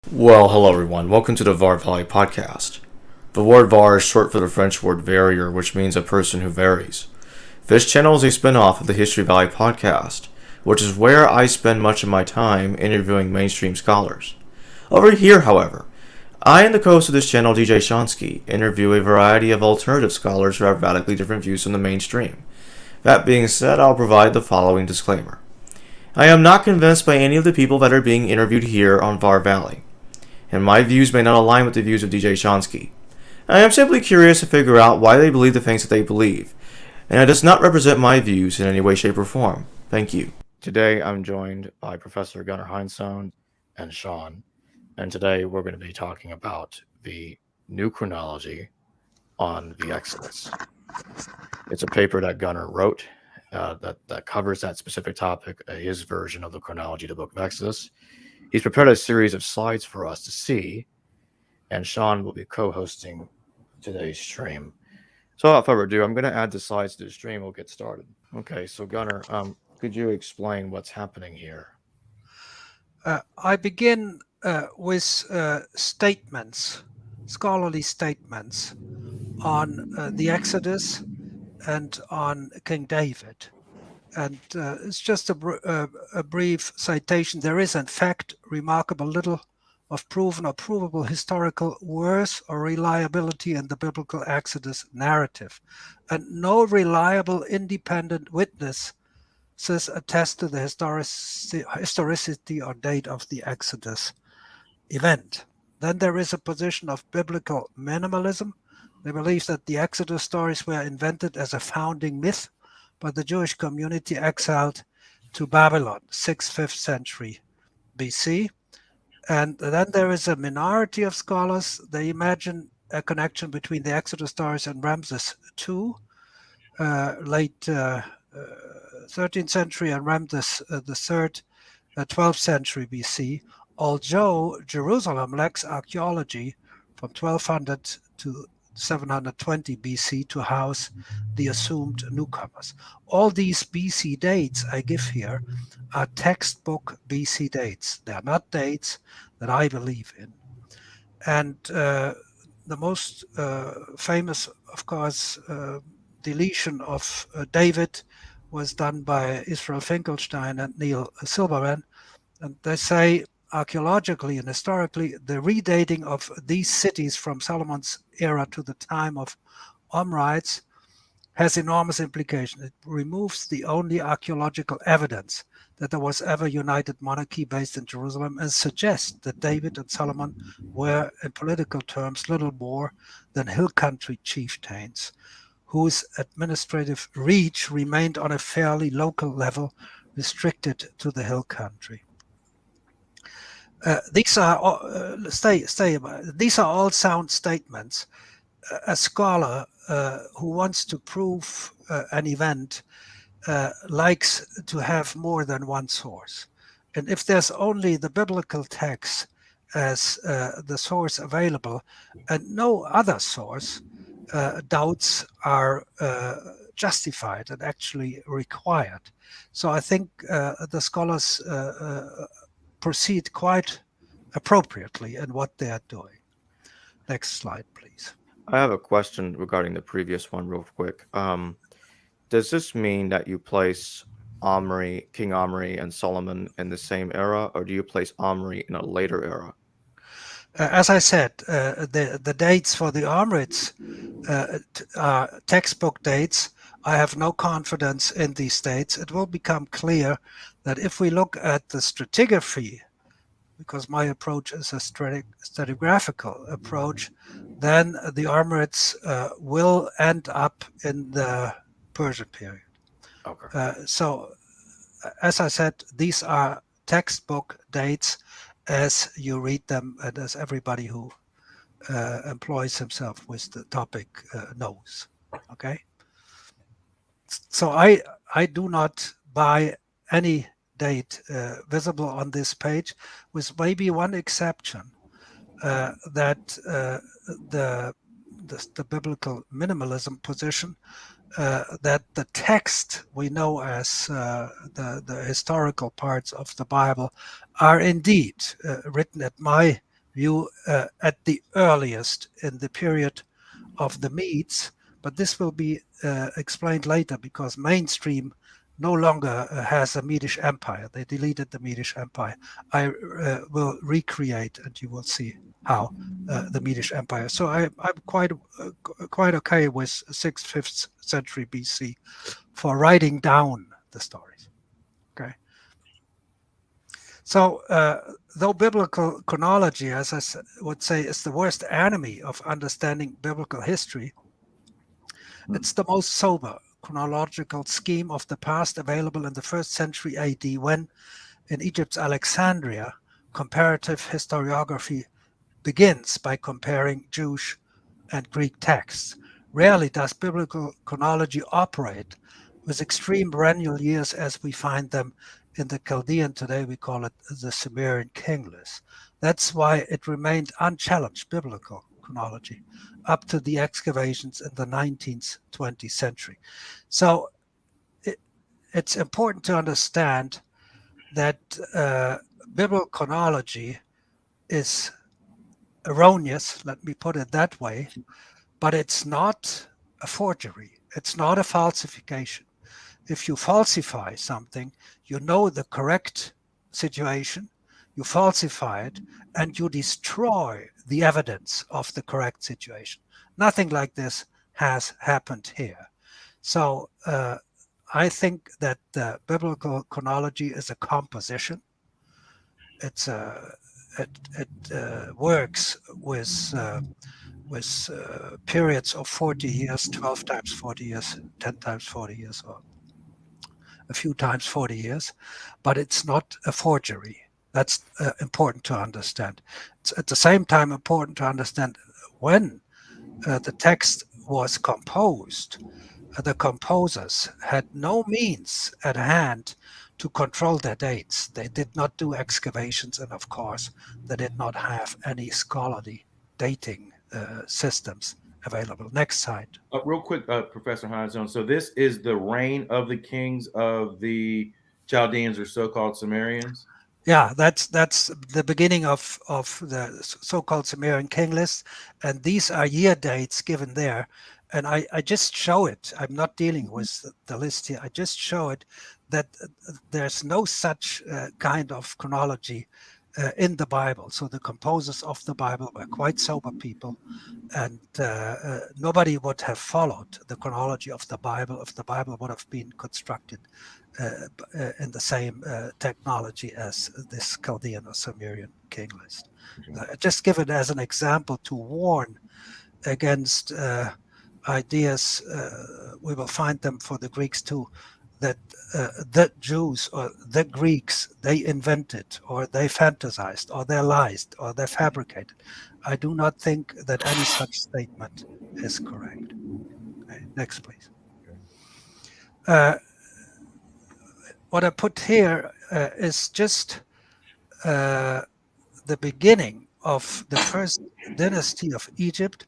Well, hello everyone. Welcome to the Var Valley podcast. The word var is short for the French word varier, which means a person who varies. This channel is a spin-off of the History Valley podcast, which is where I spend much of my time interviewing mainstream scholars. Over here, however, I and the co-host of this channel, DJ Shonsky, interview a variety of alternative scholars who have radically different views from the mainstream. That being said, I'll provide the following disclaimer. I am not convinced by any of the people that are being interviewed here on Var Valley, and my views may not align with the views of DJ Shonsky. I am simply curious to figure out why they believe the things that they believe, and it does not represent my views in any way, shape, or form. Thank you. Today I'm joined by Professor Gunnar Heinsohn and Sean, and today we're going to be talking about the new chronology on the Exodus. It's a paper that Gunnar wrote that covers that specific topic, his version of the chronology of the Book of Exodus. He's prepared a series of slides for us to see, and Sean will be co-hosting today's stream. So without further ado, I'm going to add the slides to the stream. We'll get started. Okay, so Gunnar, could you explain what's happening here? I begin with statements, scholarly statements on the Exodus and on King David. And it's just a brief citation. There is, in fact, remarkable little of proven or provable historical worth or reliability in the biblical Exodus narrative, and no reliable independent witnesses attest to the historicity or date of the Exodus event. Then there is a position of biblical minimalism. They believe that the Exodus stories were invented as a founding myth by the Jewish community exiled to Babylon, 6th, 5th century BC. And then there is a minority of scholars. They imagine a connection between the Exodus stories and Ramses II, late 13th century, and Ramses III, 12th century BC, although Jerusalem lacks archaeology from 1200 to 720 BC to house the assumed newcomers. All these BC dates I give here are textbook BC dates. They are not dates that I believe in. And the most famous, of course, deletion of David was done by Israel Finkelstein and Neil Silberman. And they say archaeologically and historically, the redating of these cities from Solomon's era to the time of Omrides has enormous implications. It removes the only archaeological evidence that there was ever united monarchy based in Jerusalem, and suggests that David and Solomon were, in political terms, little more than hill country chieftains whose administrative reach remained on a fairly local level, restricted to the hill country. These are all sound statements. A scholar who wants to prove an event likes to have more than one source. And if there's only the biblical text as the source available and no other source, doubts are justified and actually required. So I think the scholars proceed quite appropriately in what they are doing. Next slide, please. I have a question regarding the previous one real quick. Does this mean that you place King Omri and Solomon in the same era, or do you place Omri in a later era? As I said, the dates for the Omrids are textbook dates. I have no confidence in these dates. It will become clear that if we look at the stratigraphy, because my approach is a stratigraphical approach, then the Omrids will end up in the Persian period. Okay. So, as I said, these are textbook dates as you read them and as everybody who employs himself with the topic knows. Okay? So I do not buy any date visible on this page, with maybe one exception, that the biblical minimalism position, that the text we know as the historical parts of the Bible are indeed written at my view at the earliest in the period of the Medes, but this will be explained later because mainstream no longer has a Medish Empire. They deleted the Medish Empire. I will recreate, and you will see how the Medish Empire. So I'm quite okay with 6th, 5th century BC for writing down the stories. Okay. So, though biblical chronology, as I would say, is the worst enemy of understanding biblical history, it's the most sober chronological scheme of the past available in the 1st century AD when, in Egypt's Alexandria, comparative historiography begins by comparing Jewish and Greek texts. Rarely does biblical chronology operate with extreme perennial years as we find them in the Chaldean. Today we call it the Sumerian king list. That's why it remained unchallenged biblical chronology up to the excavations in the 19th, 20th century. So it's important to understand that biblical chronology is erroneous, let me put it that way, but it's not a forgery. It's not a falsification. If you falsify something, you know the correct situation, you falsify it, and you destroy the evidence of the correct situation. Nothing like this has happened here. So I think that the biblical chronology is a composition. It works with periods of 40 years, 12 times 40 years, 10 times 40 years, or a few times 40 years, but it's not a forgery. That's important to understand. It's at the same time important to understand when the text was composed. The composers had no means at hand to control their dates. They did not do excavations, and of course, they did not have any scholarly dating systems available. Next slide. Real quick, Professor Heinsohn. So this is the reign of the kings of the Chaldeans, or so-called Sumerians. Yeah, that's the beginning of the so-called Sumerian king list, and these are year dates given there. And I just show it. I'm not dealing with the list here. I just show it that there's no such kind of chronology in the Bible. So the composers of the Bible were quite sober people, and nobody would have followed the chronology of the Bible if the Bible would have been constructed in the same technology as this Chaldean or Sumerian king list. Just give it as an example to warn against ideas. We will find them for the Greeks too, that the Jews or the Greeks, they invented or they fantasized or they lied or they fabricated. I do not think that any such statement is correct. Okay, next, please. What I put here is just the beginning of the first dynasty of Egypt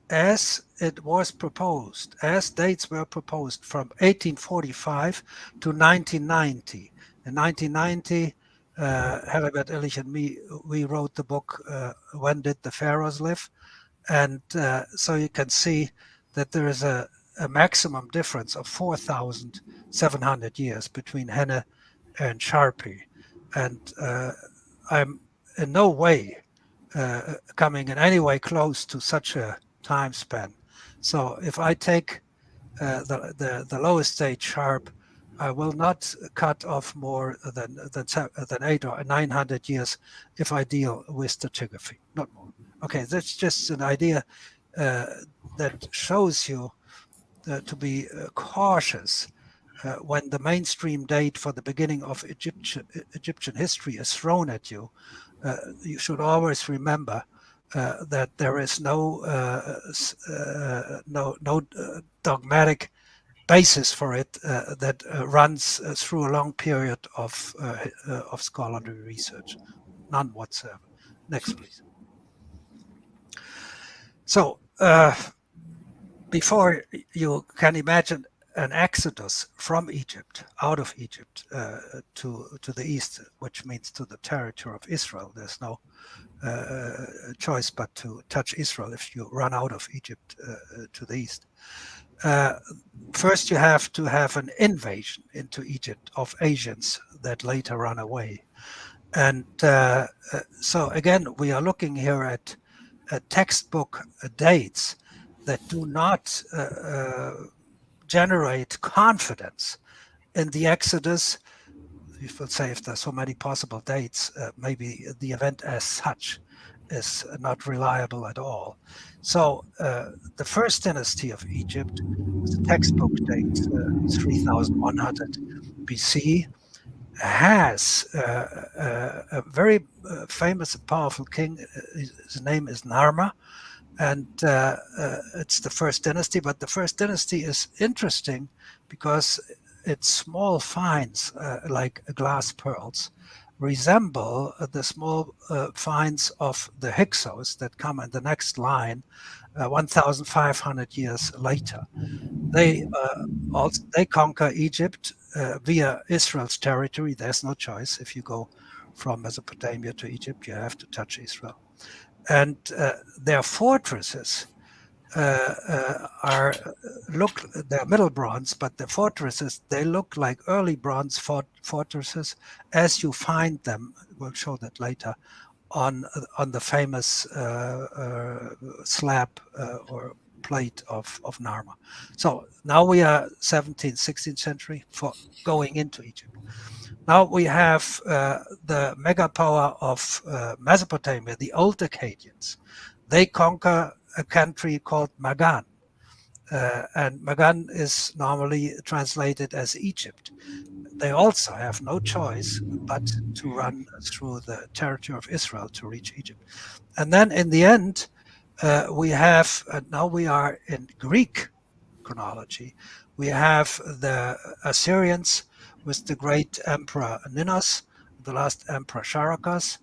as it was proposed, as dates were proposed from 1845 to 1990. In 1990, Heribert Illich and me, we wrote the book, When Did the Pharaohs Live? And so you can see that there is a maximum difference of 4,700 years between Henne and Sharpie. And I'm in no way coming in any way close to such a time span. So if I take the lowest stage Sharp, I will not cut off more than 800 or 900 years if I deal with stratigraphy, not more. Okay, that's just an idea that shows you to be cautious when the mainstream date for the beginning of Egyptian history is thrown at you. You should always remember that there is no dogmatic basis for it that runs through a long period of scholarly research, none whatsoever. Next, please. So before you can imagine an exodus from Egypt, out of Egypt, to the east, which means to the territory of Israel. There's no choice but to touch Israel if you run out of Egypt to the east. First, you have to have an invasion into Egypt of Asians that later run away. And so again, we are looking here at textbook dates that do not generate confidence in the Exodus. You will say if there's so many possible dates, maybe the event as such is not reliable at all. So the first dynasty of Egypt, the textbook date 3100 BC, has a very famous and powerful king. His name is Narmer, and it's the first dynasty. But the first dynasty is interesting because its small finds, like glass pearls, resemble the small finds of the Hyksos that come in the next line, 1,500 years later. They conquer Egypt via Israel's territory. There's no choice. If you go from Mesopotamia to Egypt, you have to touch Israel. And their fortresses they're Middle Bronze, but the fortresses, they look like early Bronze fortresses as you find them. We'll show that later on the famous slab or plate of Narmer. So now we are 17th, 16th century for going into Egypt. Now we have the mega power of Mesopotamia, the old Akkadians. They conquer a country called Magan. And Magan is normally translated as Egypt. They also have no choice but to run through the territory of Israel to reach Egypt. And then in the end, now we are in Greek chronology. We have the Assyrians with the great emperor Ninus, the last emperor Sharakas,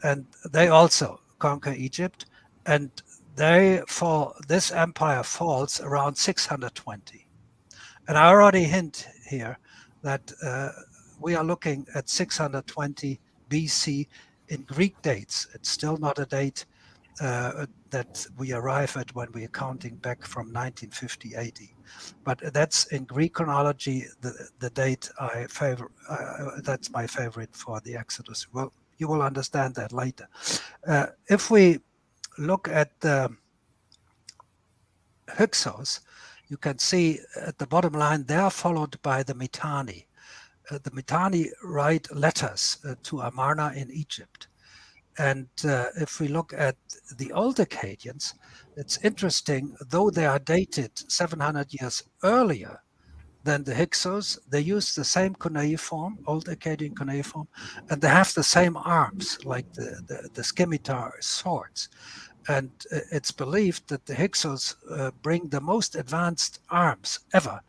and they also conquer Egypt. And this empire falls around 620. And I already hint here that we are looking at 620 BC in Greek dates. It's still not a date that we arrive at when we are counting back from 1950 AD. But that's in Greek chronology, the date I favor. That's my favorite for the Exodus. Well, you will understand that later. If we look at the Hyksos, you can see at the bottom line, they are followed by the Mitani. The Mitani write letters to Amarna in Egypt. And if we look at the old Akkadians, it's interesting, though they are dated 700 years earlier than the Hyksos, they use the same cuneiform, old Akkadian cuneiform, and they have the same arms, like the scimitar swords. And it's believed that the Hyksos bring the most advanced arms ever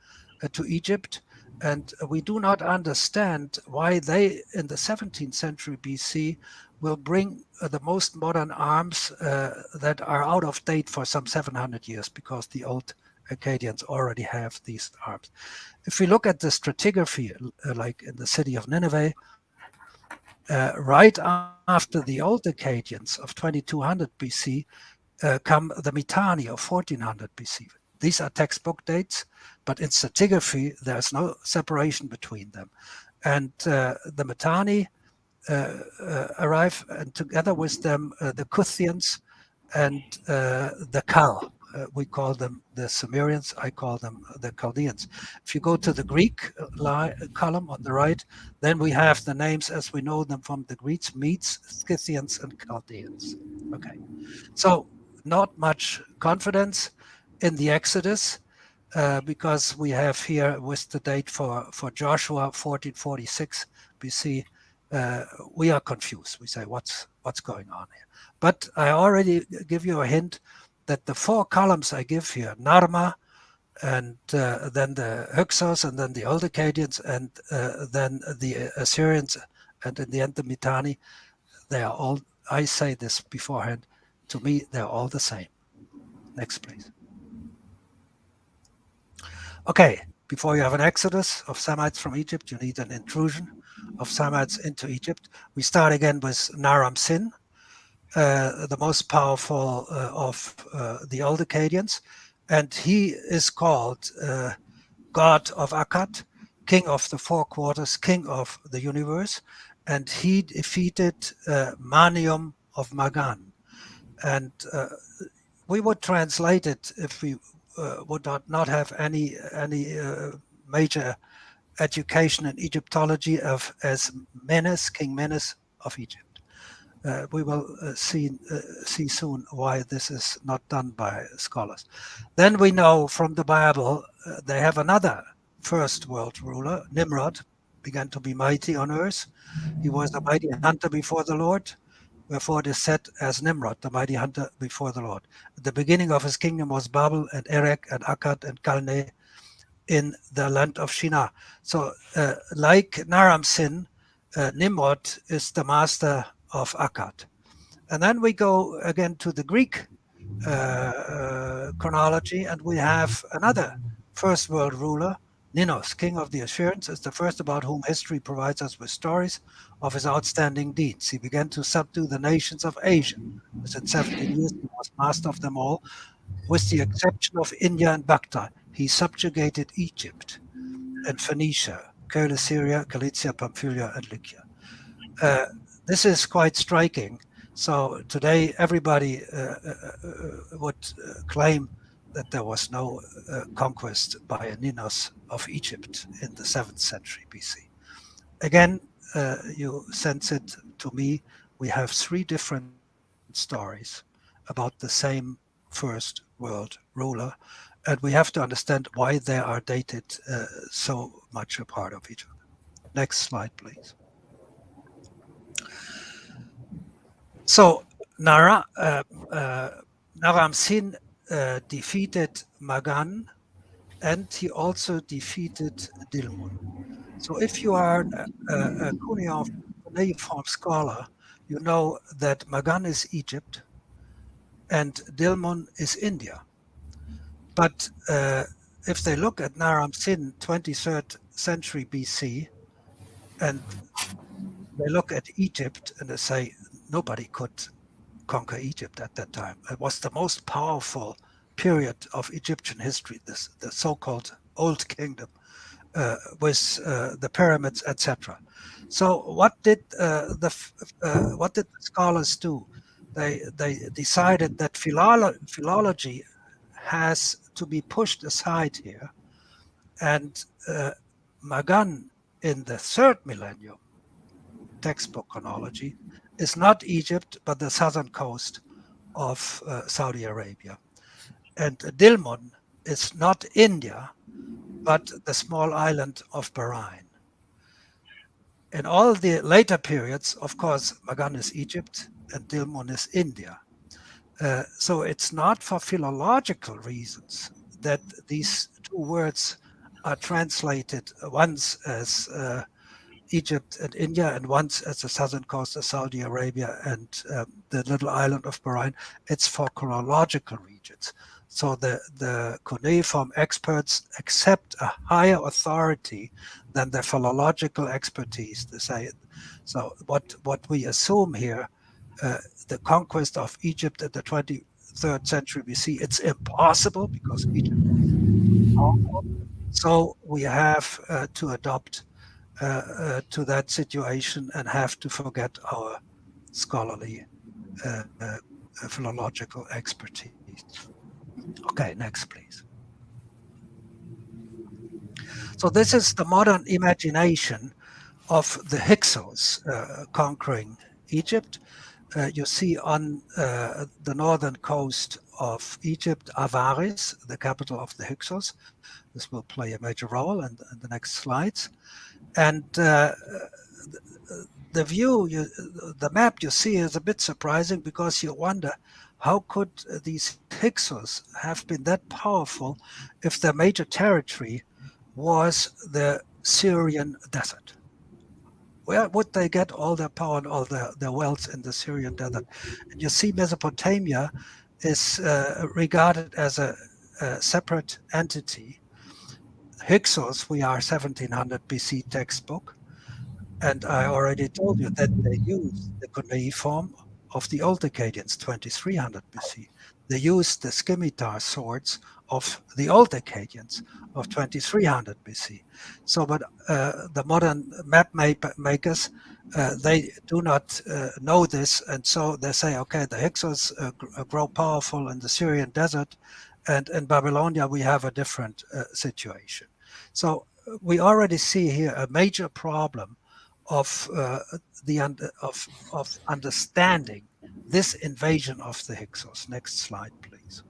to Egypt. And we do not understand why they, in the 17th century BC, will bring the most modern arms that are out of date for some 700 years, because the old Akkadians already have these arms. If we look at the stratigraphy, like in the city of Nineveh, right after the old Akkadians of 2200 BC come the Mitani of 1400 BC. These are textbook dates, but in stratigraphy, there's no separation between them. And the Mitani arrive, and together with them, the Kuthians and the Kal. We call them the Sumerians, I call them the Chaldeans. If you go to the Greek column on the right, then we have the names as we know them from the Greeks: Medes, Scythians, and Chaldeans. Okay, so not much confidence in the Exodus, because we have here with the date for Joshua 1446 BC, we are confused. We say, what's going on here? But I already give you a hint that the four columns I give here, Narma, and then the Hyksos, and then the old Akkadians, and then the Assyrians, and in the end the Mitani, they are all, I say this beforehand, to me they're all the same. Next, please. Okay, Before you have an exodus of Semites from Egypt, you need an intrusion of Semites into Egypt. We start again with Naram Sin, the most powerful of the old Akkadians, and he is called God of Akkad, king of the four quarters, king of the universe, and he defeated Manium of Magan. And we would translate it if we would not have any major education in Egyptology as Menes, King Menes of Egypt. We will see soon why this is not done by scholars. Then we know from the Bible they have another first world ruler, Nimrod, began to be mighty on earth. He was a mighty hunter before the Lord, wherefore it is said as Nimrod, the mighty hunter before the Lord. The beginning of his kingdom was Babel and Erech and Akkad and Calneh in the land of Shinar. So like Naram Sin, Nimrod is the master of Akkad. And then we go again to the Greek chronology, and we have another first world ruler, Ninos, king of the Assyrians, is the first about whom history provides us with stories of his outstanding deeds. He began to subdue the nations of Asia. Within 17 years, he was master of them all, with the exception of India and Bactria. He subjugated Egypt and Phoenicia, Coele-Syria, Cilicia, Pamphylia, and Lycia. This is quite striking. So today, everybody would claim that there was no conquest by Ninos of Egypt in the 7th century BC. Again, you sense it to me, we have three different stories about the same first world ruler, and we have to understand why they are dated so much apart of each other. Next slide, please. So Naram Sin defeated Magan, and he also defeated Dilmun. So if you are a cuneiform scholar, you know that Magan is Egypt and Dilmun is India. But if they look at Naram Sin, 23rd century BC, and they look at Egypt and they say nobody could conquer Egypt at that time. It was the most powerful period of Egyptian history, the so-called Old Kingdom, with the pyramids, etc. So what did the scholars do? They decided that philology has to be pushed aside here, and Magan in the 3rd millennium, textbook chronology, is not Egypt but the southern coast of Saudi Arabia, and Dilmun is not India but the small island of Bahrain. In all the later periods, of course, Magan is Egypt and Dilmun is India. So it's not for philological reasons that these two words are translated once as Egypt and India and once as the southern coast of Saudi Arabia and the little island of Bahrain. It's for chronological regions. So the cuneiform experts accept a higher authority than the philological expertise to say it. So what we assume here, the conquest of Egypt in the 23rd century BC, it's impossible because Egypt is powerful. So we have to adopt to that situation and have to forget our scholarly philological expertise. Okay, next, please. So this is the modern imagination of the Hyksos conquering Egypt. You see on the northern coast of Egypt, Avaris, the capital of the Hyksos. This will play a major role in the next slides. And the view, the map you see is a bit surprising because you wonder how could these Hyksos have been that powerful if their major territory was the Syrian desert? Where would they get all their power and all their wealth in the Syrian desert? And you see Mesopotamia is regarded as a separate entity. Hyksos, we are 1700 BC textbook, and I already told you that they use the cuneiform of the Old Akkadians, 2300 BC. They use the scimitar swords of the Old Akkadians of 2300 BC. So, but the modern map makers, they do not know this, and so they say, okay, the Hyksos grow powerful in the Syrian desert, and in Babylonia we have a different situation. So we already see here a major problem of of understanding this invasion of the Hyksos. Next slide, please.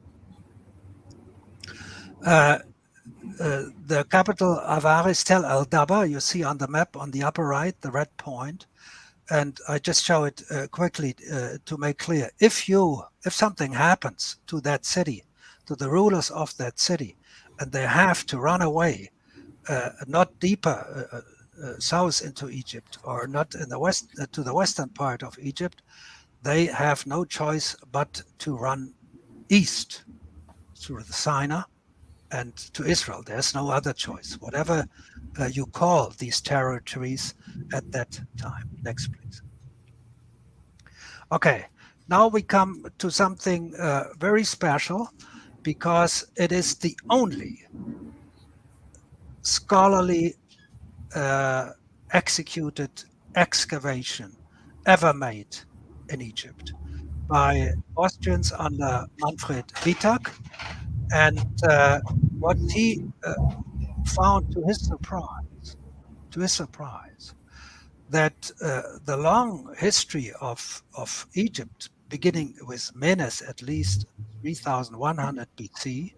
The capital Avaris, Tel El Daba, you see on the map on the upper right, the red point, and I just show it quickly to make clear. If something happens to that city, to the rulers of that city, and they have to run away, not deeper south into Egypt, or not in the west to the western part of Egypt, they have no choice but to run east through the Sinai and to Israel. There's no other choice, whatever you call these territories at that time. Next, please. Okay, now we come to something very special, because it is the only scholarly executed excavation ever made in Egypt by Austrians under Manfred Wittak. And what he found to his surprise, that the long history of Egypt, beginning with Menes at least 3100 BC,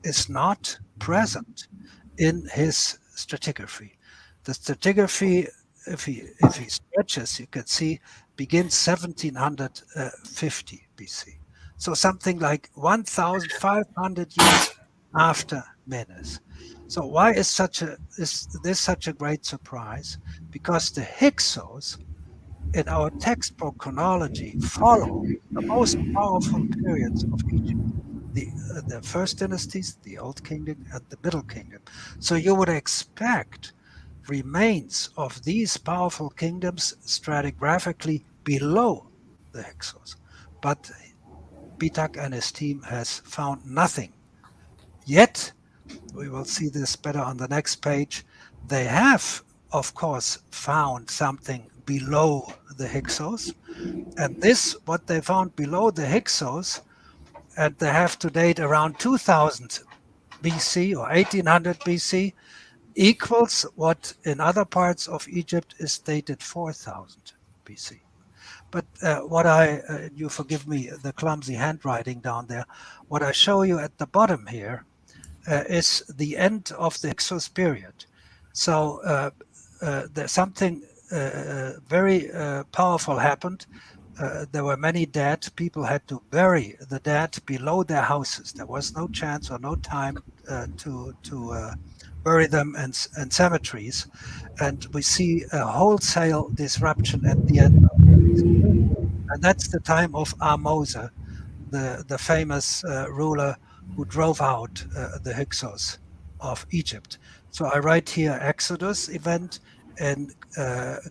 is not present in his stratigraphy. The stratigraphy, if he stretches, you can see, begins 1750 BC. So something like 1,500 years after Menes. So why is this such a great surprise? Because the Hyksos in our textbook Chronology follow the most powerful periods of Egypt. The first dynasties, the Old Kingdom, and the Middle Kingdom. So you would expect remains of these powerful kingdoms stratigraphically below the Hyksos. But Wittak and his team has found nothing. Yet, we will see this better on the next page, they have, of course, found something below the Hyksos. And this, what they found below the Hyksos, and they have to date around 2000 BC or 1800 BC, equals what in other parts of Egypt is dated 4000 BC. But you forgive me the clumsy handwriting down there, what I show you at the bottom here is the end of the Hyksos period. So there's something very powerful happened. There were many dead. People had to bury the dead below their houses. There was no chance or no time to bury them in cemeteries. And we see a wholesale disruption at the end of this period. And that's the time of Ahmose, the famous ruler who drove out the Hyksos of Egypt. So I write here Exodus event and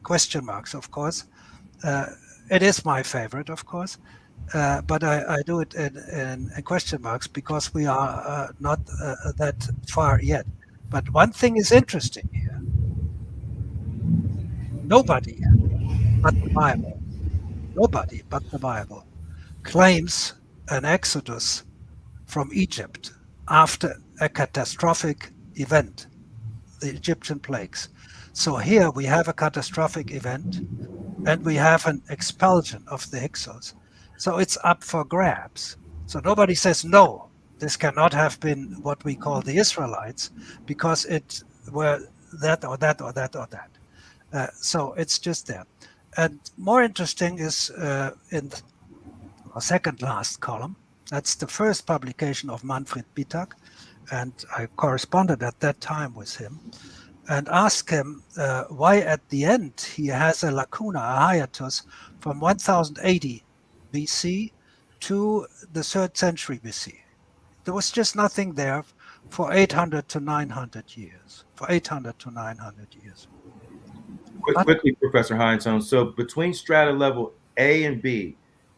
question marks, of course. It is my favorite, of course, but I do it in question marks because we are not that far yet. But one thing is interesting here. Nobody but the Bible claims an exodus from Egypt after a catastrophic event, the Egyptian plagues. So here we have a catastrophic event, and we have an expulsion of the Hyksos. So it's up for grabs. So nobody says, no, this cannot have been what we call the Israelites, because it were that or that or that or that. So it's just there. And more interesting is in the second last column. That's the first publication of Manfred Wittak, and I corresponded at that time with him and asked him why at the end he has a lacuna, a hiatus, from 1080 BC to the 3rd century BC. There was just nothing there for 800 to 900 years. For 800 to 900 years. But Quickly, Professor Heinsohn. So between strata level A and B,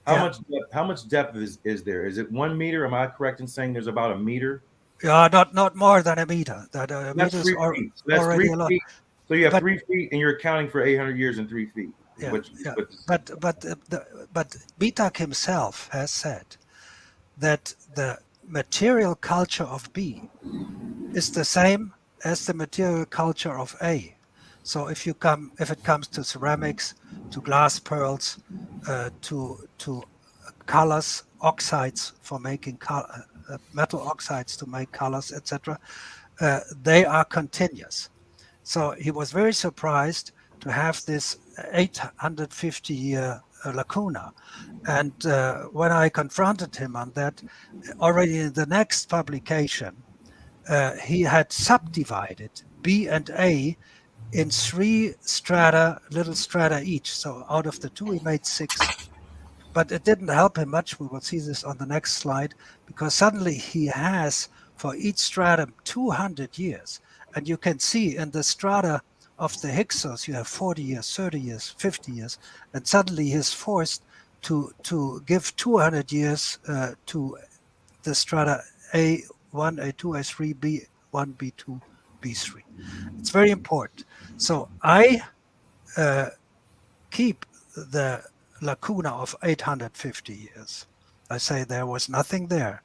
yeah, how much depth is there? Is it 1 meter? Am I correct in saying there's about a meter? yeah, not more than a meter. That a That's meter is 3 feet. So that's already three a lot. feet. So you have But 3 feet, and you're accounting for 800 years in 3 feet. Is yeah, what yeah. what But Bitak himself has said that the material culture of B is the same as the material culture of A. So if it comes to ceramics, to glass pearls, to colors, oxides for making metal oxides to make colors, etc., they are continuous. So he was very surprised to have this 850-year lacuna. And when I confronted him on that, already in the next publication, he had subdivided B and A in 3 strata, little strata each. So out of the 2, he made 6. But it didn't help him much. We will see this on the next slide, because suddenly he has for each stratum 200 years. And you can see in the strata of the Hyksos, you have 40 years, 30 years, 50 years. And suddenly he is forced to give 200 years to the strata A1, A2, A3, B1, B2, B3. It's very important. So I keep the lacuna of 850 years. I say there was nothing there.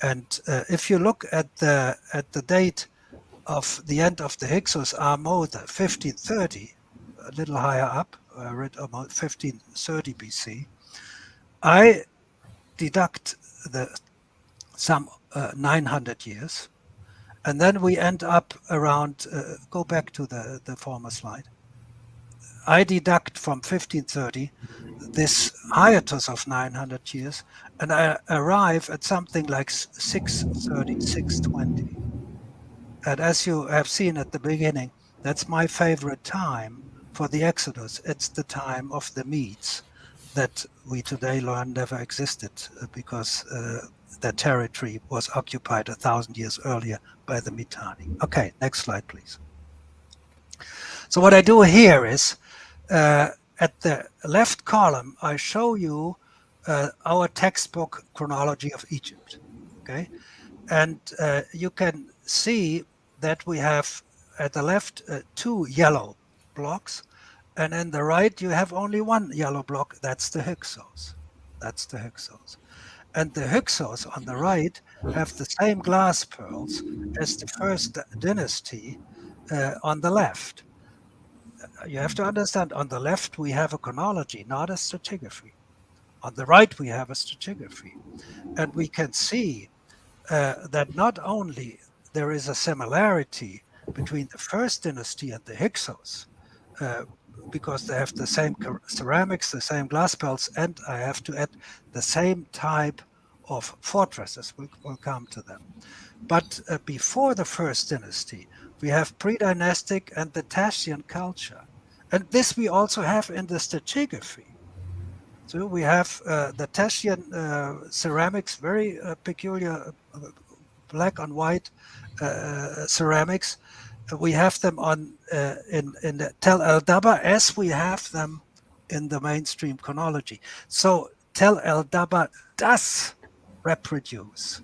And if you look at the date of the end of the Hyksos Armada, 1530, a little higher up, I read about 1530 BC, I deduct some 900 years, and then we end up around, go back to the former slide. I deduct from 1530 this hiatus of 900 years, and I arrive at something like 630, 620. And as you have seen at the beginning, that's my favorite time for the Exodus. It's the time of the Medes that we today learn never existed because the territory was occupied 1,000 years earlier by the Mitani. Okay, next slide, please. So what I do here is at the left column, I show you our textbook Chronology of Egypt. Okay, and you can see that we have at the left 2 yellow blocks, and in the right you have only 1 yellow block. That's the Hyksos. That's the Hyksos. And the Hyksos on the right have the same glass pearls as the first dynasty on the left. You have to understand, on the left we have a chronology, not a stratigraphy. On the right we have a stratigraphy. And we can see that not only there is a similarity between the first dynasty and the Hyksos, because they have the same ceramics, the same glass pearls, and I have to add the same type of fortresses. We'll come to them. But before the first dynasty, we have pre-dynastic and the Tassian culture. And this we also have in the stratigraphy. So we have the Tassian ceramics, very peculiar black on white ceramics. We have them on in the Tel El Dabba as we have them in the mainstream chronology. So Tel El Dabba does reproduce,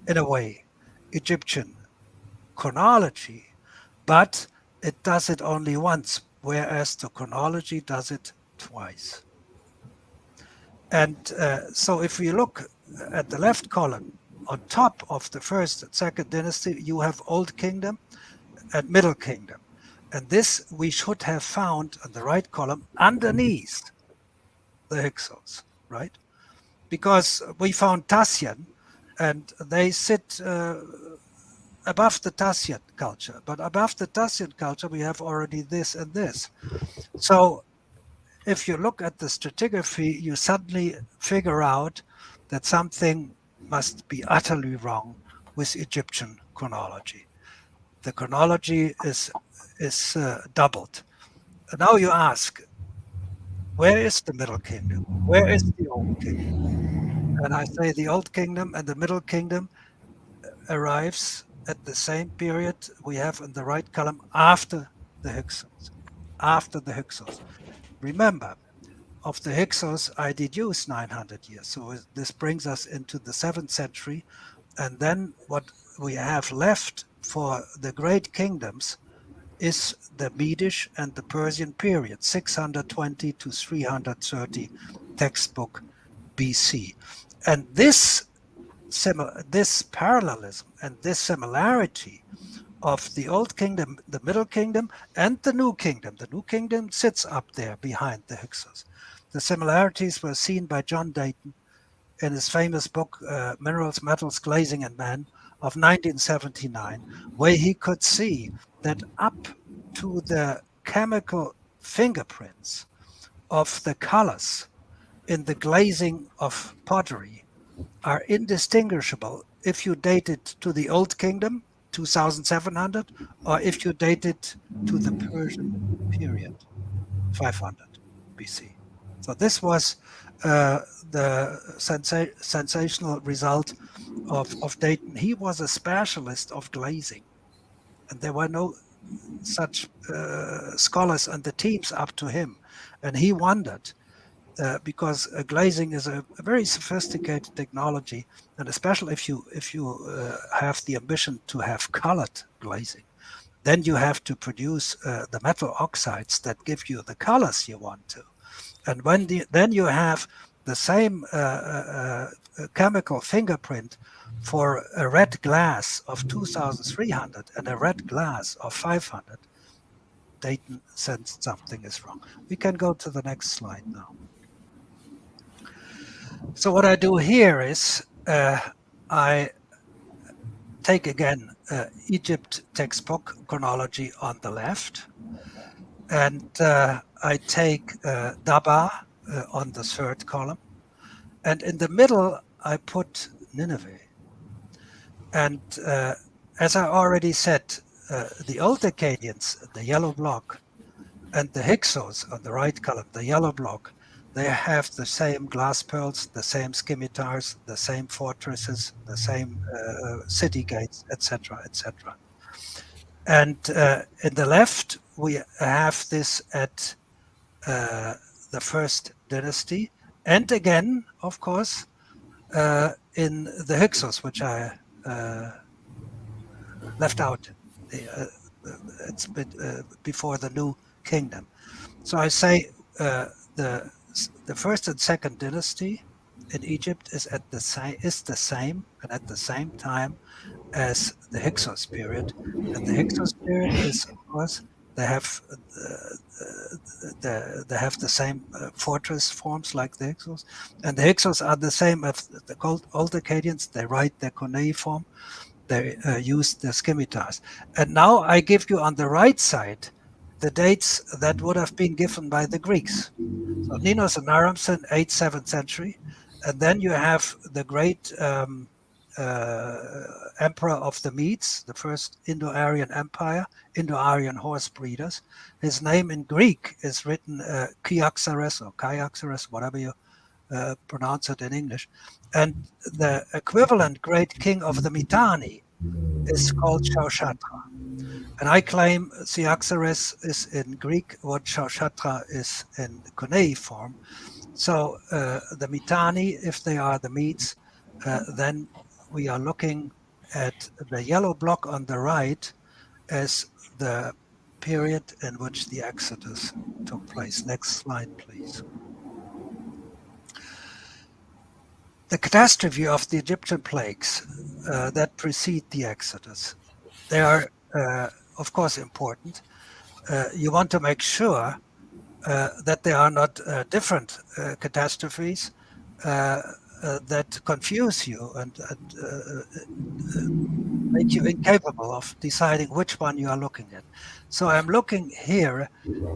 in a way, Egyptian chronology, but it does it only once, whereas the chronology does it twice. And so if we look at the left column, on top of the first and second dynasty, you have Old Kingdom and Middle Kingdom. And this we should have found on the right column underneath the Hyksos, right? Because we found Tassian, and they sit above the Tassian culture. But above the Tassian culture, we have already this and this. So if you look at the stratigraphy, you suddenly figure out that something must be utterly wrong with Egyptian chronology. The chronology is doubled. And now you ask, where is the Middle Kingdom? Where is the Old Kingdom? And I say the Old Kingdom and the Middle Kingdom arrives at the same period we have in the right column after the Hyksos. After the Hyksos. Remember, of the Hyksos, I deduce 900 years. So this brings us into the 7th century. And then what we have left for the great kingdoms is the Medish and the Persian period, 620 to 330 textbook BC. And this parallelism and this similarity of the Old Kingdom, the Middle Kingdom, and the New Kingdom. The New Kingdom sits up there behind the Hyksos. The similarities were seen by John Dayton in his famous book, Minerals, Metals, Glazing, and Man of 1979, where he could see that up to the chemical fingerprints of the colors in the glazing of pottery are indistinguishable if you date it to the Old Kingdom, 2700, or if you date it to the Persian period, 500 BC. So this was the sensational result of Dayton. He was a specialist of glazing, and there were no such scholars and the teams up to him. And he wondered, because glazing is a very sophisticated technology, and especially if you have the ambition to have colored glazing, then you have to produce the metal oxides that give you the colors you want to. And then you have the same chemical fingerprint for a red glass of 2300 and a red glass of 500. Dayton sensed something is wrong. We can go to the next slide now. So what I do here is I take again Egypt textbook chronology on the left, and I take Daba on the third column, and in the middle I put Nineveh. And as I already said, the old Akkadians, the yellow block, and the Hyksos on the right column, the yellow block, they have the same glass pearls, the same scimitars, the same fortresses, the same city gates, etc., etc. And in the left, we have this at the first dynasty, and again, of course, in the Hyksos, which I left out. It's before the New Kingdom. So I say the first and second dynasty in Egypt is the same and at the same time as the Hyksos period. And the Hyksos period is, of course, they have the same fortress forms like the Hyksos, and the Hyksos are the same as the old Akkadians. They write their cuneiform, they use the scimitars. And now I give you on the right side the dates that would have been given by the Greeks. So Ninos and Naramsen, 8th, 7th century. And then you have the great emperor of the Medes, the first Indo-Aryan empire, Indo-Aryan horse breeders. His name in Greek is written Kyaxares or Kyaxares, whatever you pronounce it in English. And the equivalent great king of the Mitani is called Shaushatra. And I claim Cyaxares is in Greek what Shaushatra is in cuneiform. So the Mitani, if they are the Medes, then we are looking at the yellow block on the right as the period in which the Exodus took place. Next slide, please. The catastrophe of the Egyptian plagues that precede the Exodus, they are, of course, important. You want to make sure that there are not different catastrophes that confuse you and make you incapable of deciding which one you are looking at. So I'm looking here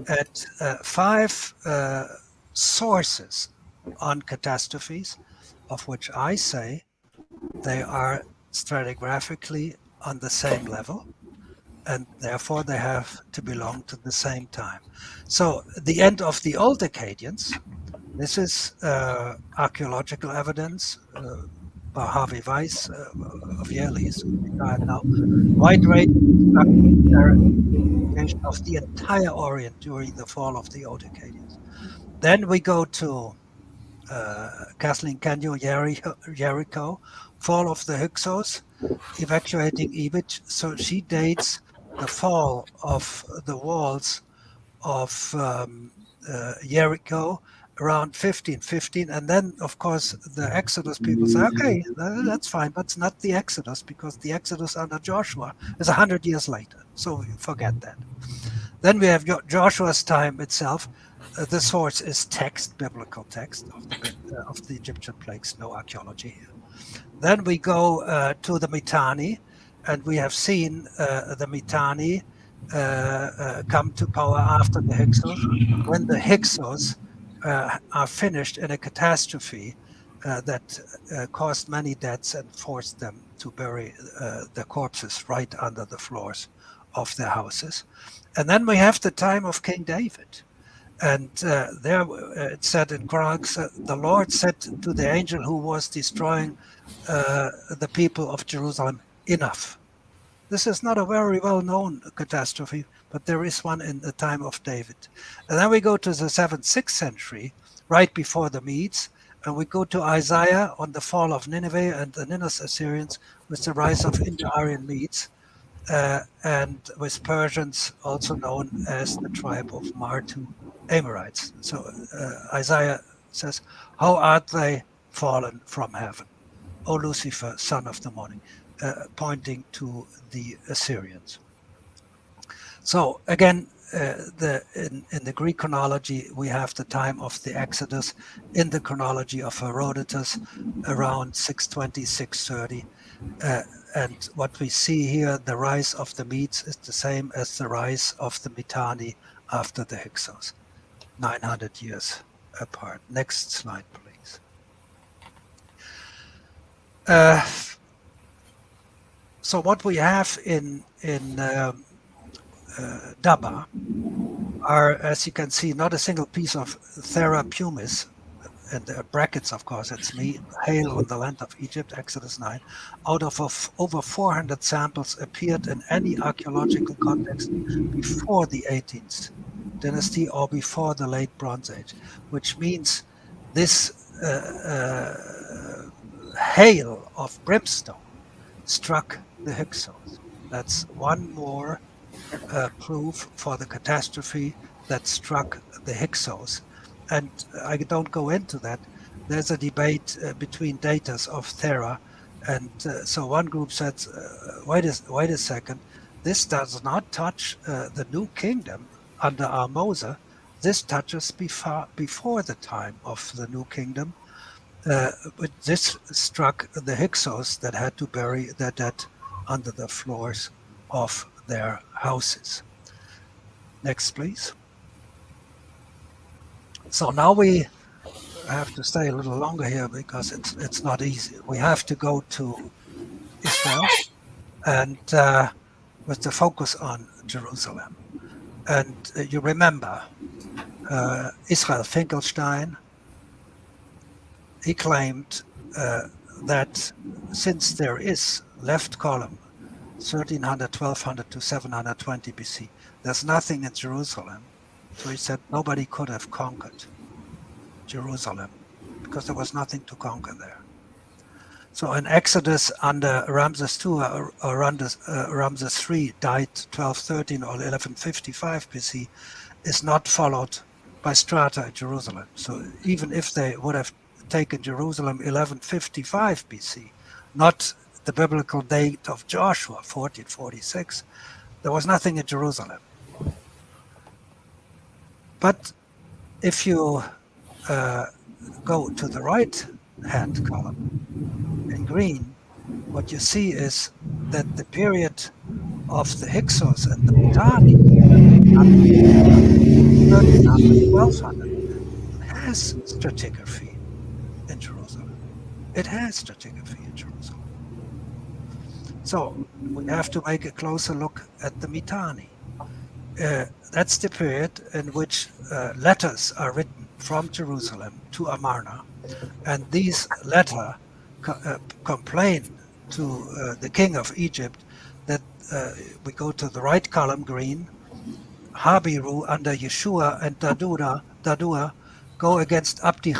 at 5 sources on catastrophes, of which I say they are stratigraphically on the same level, and therefore they have to belong to the same time. So the end of the old Akkadians, this is archaeological evidence by Harvey Weiss of Yale. He's retired now. Wide-ranging structural identification of the entire Orient during the fall of the old Akkadians. Then we go to Kathleen Kenyo, Jericho, fall of the Hyksos, evacuating Egypt. So she dates the fall of the walls of Jericho around 1515. And then, of course, the Exodus people say, okay, that's fine, but it's not the Exodus, because the Exodus under Joshua is 100 years later. So forget that. Then we have Joshua's time itself. The source is text, biblical text of the Egyptian plagues, no archaeology here. Then we go to the Mitani, and we have seen the Mitani come to power after the Hyksos. When the Hyksos are finished in a catastrophe that caused many deaths and forced them to bury the corpses right under the floors of their houses. And then we have the time of King David. And there it said in Chronological, the Lord said to the angel who was destroying the people of Jerusalem, enough. This is not a very well-known catastrophe, but there is one in the time of David. And then we go to the 7th, 6th century, right before the Medes, and we go to Isaiah on the fall of Nineveh and the Ninus Assyrians with the rise of Indo-Aryan Medes, and with Persians, also known as the tribe of Martu Amorites. So Isaiah says, how art they fallen from heaven, O Lucifer, son of the morning, pointing to the Assyrians. So again, in the Greek chronology, we have the time of the Exodus. In the chronology of Herodotus, around 620, 630. And what we see here, the rise of the Medes is the same as the rise of the Mitani after the Hyksos, 900 years apart. Next slide, please. So what we have in Daba are, as you can see, not a single piece of Thera pumis, and the brackets, of course, it's me, hail on the land of Egypt, Exodus 9, out of over 400 samples appeared in any archaeological context before the 18th dynasty or before the late Bronze Age, which means this hail of brimstone struck the Hyksos. That's one more proof for the catastrophe that struck the Hyksos. And I don't go into that. There's a debate between datas of Thera. And so one group said, wait a second, this does not touch the new kingdom under Armosa. This touches before the time of the new kingdom. But this struck the Hyksos that had to bury their dead under the floors of their houses. Next, please. So now we have to stay a little longer here because it's not easy. We have to go to Israel, and with the focus on Jerusalem. And you remember Israel Finkelstein, he claimed that since there is left column 1300, 1200 to 720 BC, there's nothing in Jerusalem. So he said nobody could have conquered Jerusalem because there was nothing to conquer there. So in Exodus under Ramses II or Ramses III died 1213 or 1155 BC is not followed by strata in Jerusalem. So even if they would have taken Jerusalem 1155 BC, not the biblical date of Joshua 1446, there was nothing in Jerusalem. But if you go to the right-hand column in green, what you see is that the period of the Hyksos and the Mitani, 1300, 1200, has stratigraphy in Jerusalem. It has stratigraphy in Jerusalem. So we have to make a closer look at the Mitani. That's the period in which letters are written from Jerusalem to Amarna, and these letters complain to the king of Egypt that we go to the right column, green, Habiru under Yeshua and Dadua go against Abdi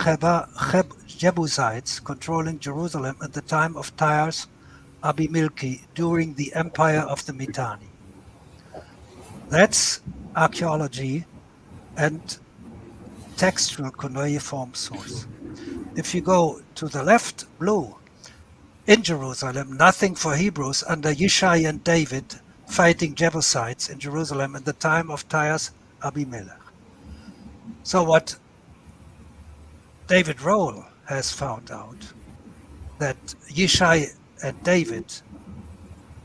Jebusites controlling Jerusalem at the time of Tyre's Abimilki during the empire of the Mitani. That's archaeology and textual cuneiform source. If you go to the left, blue, in Jerusalem, nothing for Hebrews under Yishai and David fighting Jebusites in Jerusalem in the time of Tyre's Abimelech. So what David Roll has found out, that Yishai and David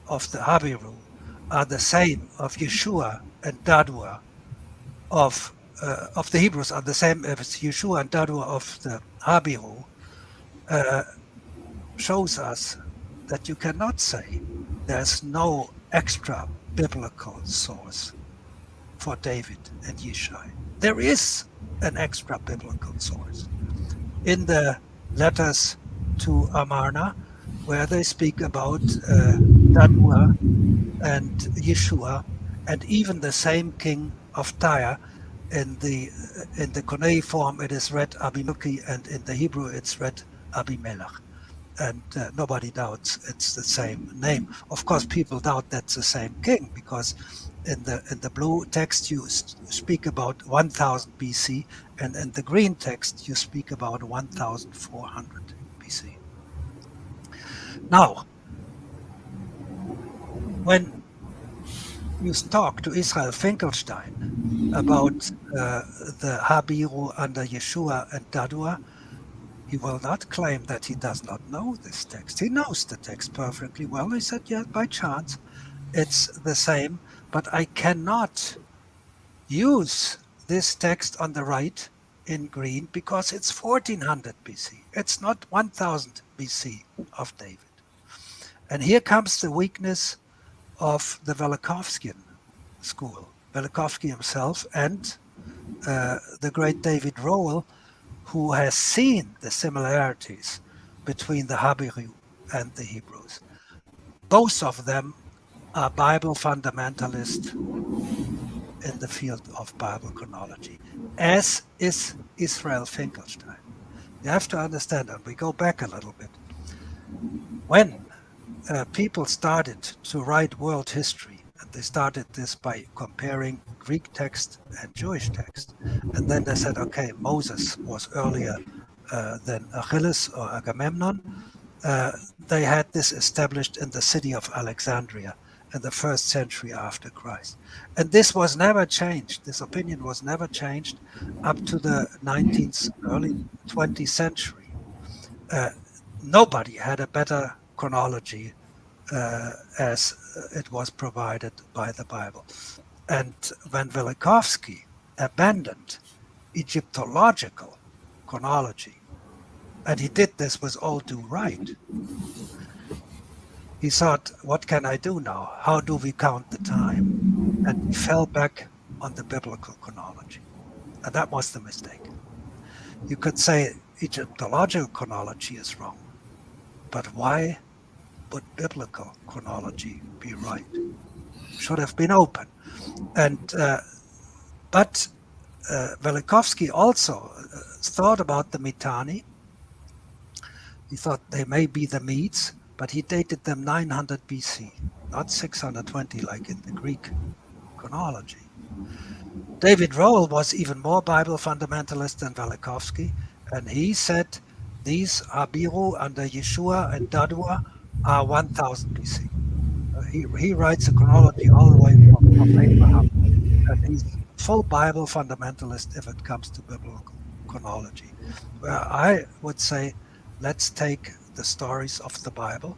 of the Habiru are the same of Yeshua and Dadua of the Hebrews are the same as Yeshua and Dadua of the Habiru, shows us that you cannot say there's no extra biblical source for David and Yishai. There is an extra biblical source in the letters to Amarna, where they speak about Dadua and Yeshua, and even the same king of Tyre. In the cuneiform it is read Abimelki, and in the Hebrew it's read Abimelech. And nobody doubts it's the same name. Of course, people doubt that's the same king, because in the blue text you speak about 1000 BC, and in the green text you speak about 1400 BC. Now, when you talk to Israel Finkelstein about the Habiru under Yeshua and Dadua, he will not claim that he does not know this text. He knows the text perfectly well. He said, yeah, by chance, it's the same, but I cannot use this text on the right in green because it's 1400 BC. It's not 1000 BC of David. And here comes the weakness of the Velikovskian school. Velikovsky himself and the great David Rowell, who has seen the similarities between the Habiru and the Hebrews. Both of them are Bible fundamentalists in the field of Bible chronology, as is Israel Finkelstein. You have to understand, and we go back a little bit. When people started to write world history, and they started this by comparing Greek text and Jewish text, and then they said, okay, Moses was earlier than Achilles or Agamemnon. They had this established in the city of Alexandria in the 1st century after Christ. And this was never changed. This opinion was never changed up to the 19th, early 20th century. Nobody had a better chronology as it was provided by the Bible. And when Velikovsky abandoned Egyptological chronology, and he did this with all due right, he thought, what can I do now? How do we count the time? And he fell back on the biblical chronology. And that was the mistake. You could say Egyptological chronology is wrong, but why would biblical chronology be right? Should have been open. And but Velikovsky also thought about the Mitani. He thought they may be the Medes, but he dated them 900 BC, not 620 like in the Greek chronology. David Rowell was even more Bible fundamentalist than Velikovsky, and he said these Habiru under Yeshua and Dadua are 1000 BC. He writes a chronology all the way from Abraham, and he's full Bible fundamentalist if it comes to biblical chronology. Where I would say, let's take the stories of the Bible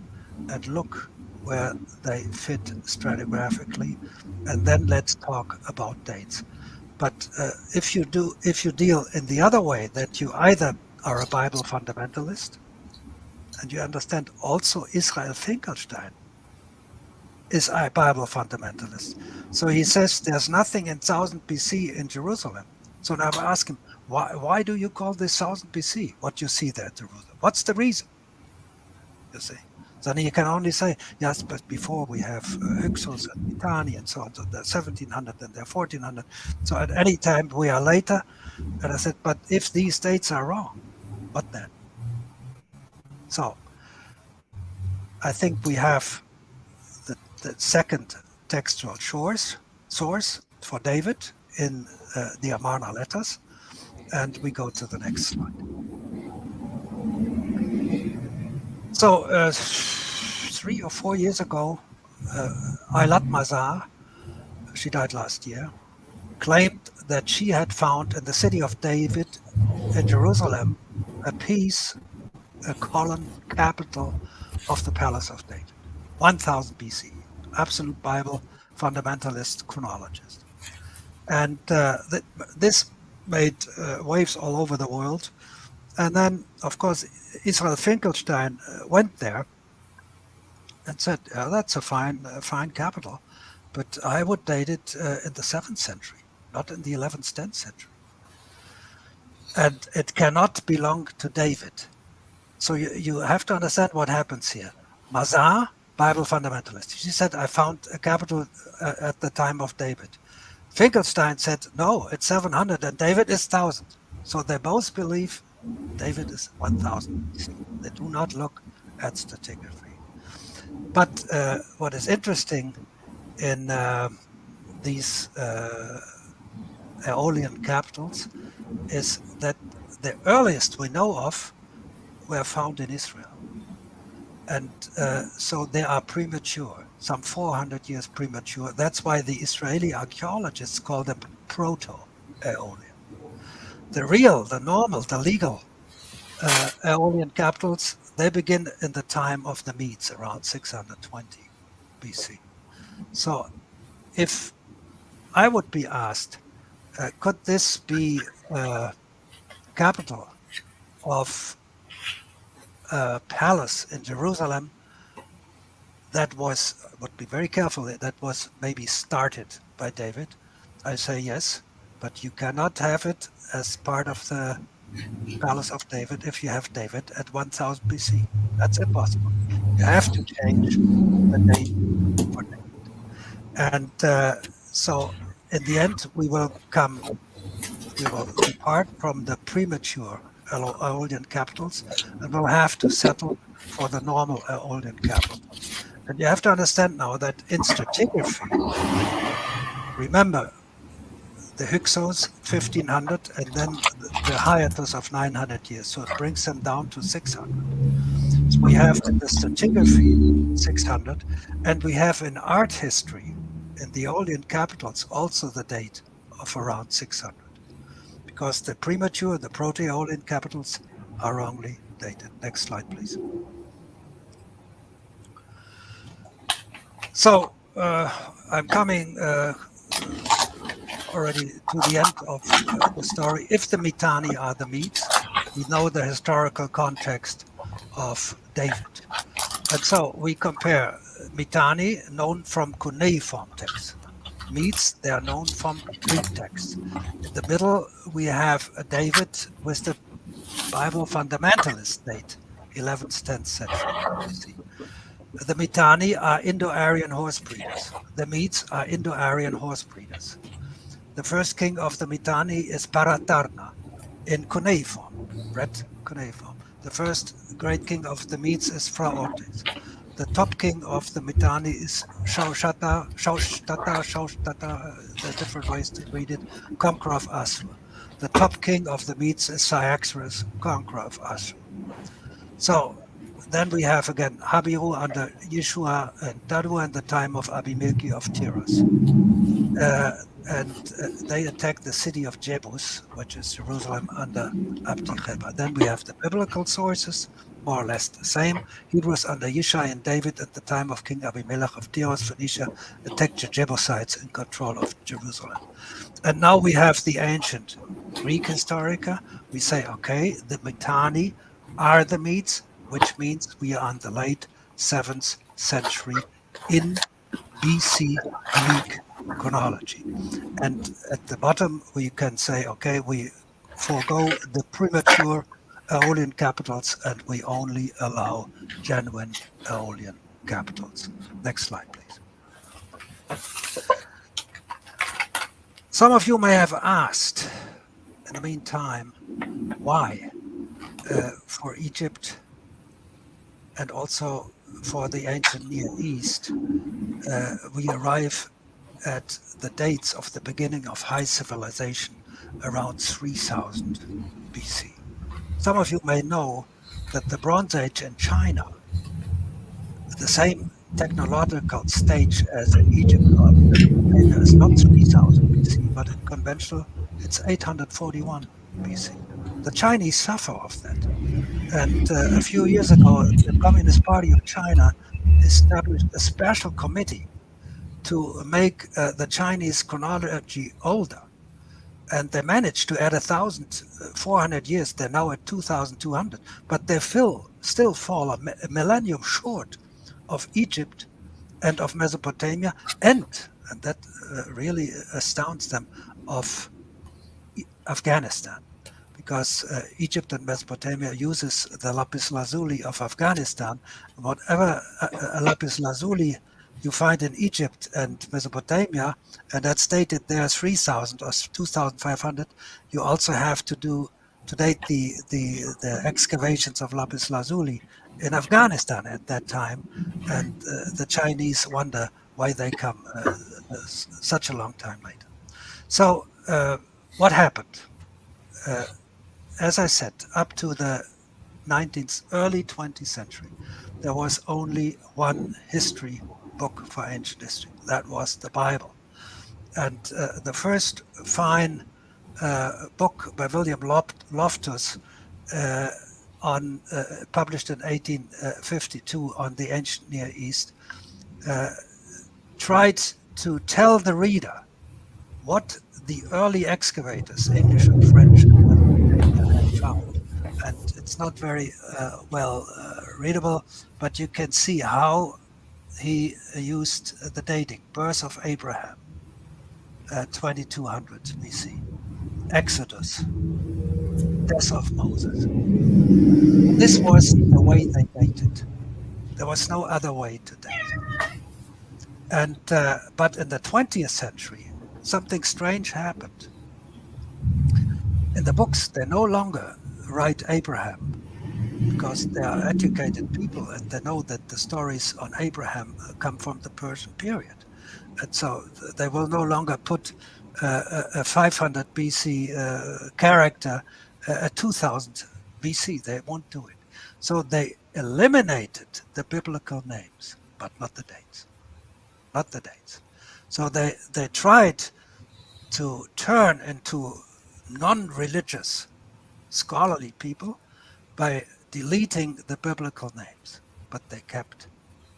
and look where they fit stratigraphically, and then let's talk about dates. But if you deal in the other way, that you either are a Bible fundamentalist, and you understand also Israel Finkelstein is a Bible fundamentalist. So he says there's nothing in 1000 BC in Jerusalem. So now I ask him, why do you call this 1000 BC? What you see there at Jerusalem? What's the reason? you see. So then you can only say, yes, but before we have Hyksos and Mitani and so on, so they're 1700 and they're 1400. So at any time we are later. And I said, but if these dates are wrong, what then? So I think we have the second textual source for David in the Amarna letters. And we go to the next slide. So 3 or 4 years ago, Eilat Mazar, she died last year, claimed that she had found in the city of David in Jerusalem a piece, a column capital of the Palace of David, 1000 BC, absolute Bible fundamentalist chronologist. And this made waves all over the world. And then, of course, Israel Finkelstein went there and said, that's a fine capital, but I would date it in the 7th century, not in the 11th, 10th century. And it cannot belong to David. So you have to understand what happens here. Mazar, Bible fundamentalist, she said, I found a capital at the time of David. Finkelstein said, no, it's 700 and David is 1000. So they both believe David is 1000 BC. They do not look at stratigraphy. But what is interesting in these Aeolian capitals is that the earliest we know of were found in Israel. And so they are premature, some 400 years premature. That's why the Israeli archaeologists call them proto-Aeolian. The real, the normal, the legal Aeolian capitals, they begin in the time of the Medes, around 620 BC. So if I would be asked, could this be capital of a palace in Jerusalem that would be very careful, that was maybe started by David? I say yes, but you cannot have it as part of the Palace of David if you have David at 1000 BC. That's impossible. You have to change the date for David. And so in the end, we will depart from the premature Aeolian capitals and we'll have to settle for the normal Aeolian capitals. And you have to understand now that in stratigraphy, remember, the Hyksos 1500 and then the hiatus of 900 years. So it brings them down to 600. So we have in the stratigraphy 600, and we have in art history in the Aeolian capitals also the date of around 600, because the premature, the proto-Aeolian capitals are wrongly dated. Next slide, please. So I'm coming already to the end of the story. If the Mitani are the Medes, we know the historical context of David. And so we compare Mitani, known from cuneiform texts. Medes, they are known from Greek texts. In the middle, we have David with the Bible fundamentalist date, 11th, 10th century BC. The Mitani are Indo-Aryan horse breeders. The Medes are Indo-Aryan horse breeders. The first king of the Mitani is Paratarna in cuneiform, red cuneiform. The first great king of the Medes is Phraortes. The top king of the Mitani is Shaushata, there are different ways to read it, conqueror of Ashur. The top king of the Medes is Cyaxares, conqueror of Ashur. So then we have again Habiru under Yeshua and Dadu in the time of Abimelech of Tiras. And they attacked the city of Jebus, which is Jerusalem, under Abdi-Cheba. Then we have the biblical sources, more or less the same. Hebrews under Yishai and David at the time of King Abimelech of Tiras, Phoenicia, attacked the Jebusites in control of Jerusalem. And now we have the ancient Greek historica. We say, okay, the Mitani are the Medes, which means we are on the late 7th century in BC Greek chronology. And at the bottom, we can say, okay, we forego the premature Aeolian capitals, and we only allow genuine Aeolian capitals. Next slide, please. Some of you may have asked, in the meantime, why for Egypt and also for the ancient Near East, we arrive at the dates of the beginning of high civilization around 3000 BC. Some of you may know that the Bronze Age in China, the same technological stage as in Egypt or Mesopotamia, is not 3000 BC, but in conventional, it's 841 BC. The Chinese suffer of that. And a few years ago, the Communist Party of China established a special committee to make the Chinese chronology older. And they managed to add 1,400 years. They're now at 2,200, but they still fall a millennium short of Egypt and of Mesopotamia, and that really astounds them, of Afghanistan, because Egypt and Mesopotamia uses the lapis lazuli of Afghanistan. Whatever lapis lazuli you find in Egypt and Mesopotamia, and that's dated there 3,000 or 2,500, you also have to date the excavations of lapis lazuli in Afghanistan at that time, and the Chinese wonder why they come such a long time later. So what happened? As I said, up to the 19th, early 20th century, there was only one history book for ancient history. That was the Bible. And the first fine book by William Loftus, published in 1852 on the ancient Near East, tried to tell the reader what the early excavators, English and French and Mesopotamia, had found. And it's not very well readable, but you can see how he used the dating. Birth of Abraham, 2200 BC. Exodus, death of Moses. This was the way they dated. There was no other way to date. And but in the 20th century, something strange happened. In the books, they no longer write Abraham, because they are educated people and they know that the stories on Abraham come from the Persian period. And so they will no longer put a 500 BC character at 2000 BC. They won't do it. So they eliminated the biblical names, but not the dates. Not the dates. So they tried to turn into non-religious scholarly people by deleting the biblical names, but they kept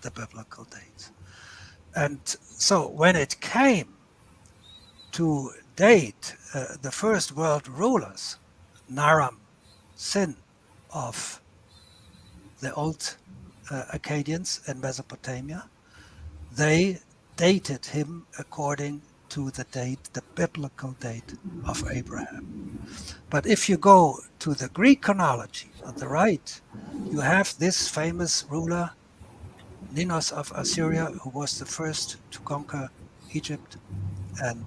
the biblical dates. And so when it came to date the first world rulers, Naram Sin of the old Akkadians in Mesopotamia, they dated him according to the biblical date of Abraham. But if you go to the Greek chronology on the right, you have this famous ruler, Ninos of Assyria, who was the first to conquer Egypt and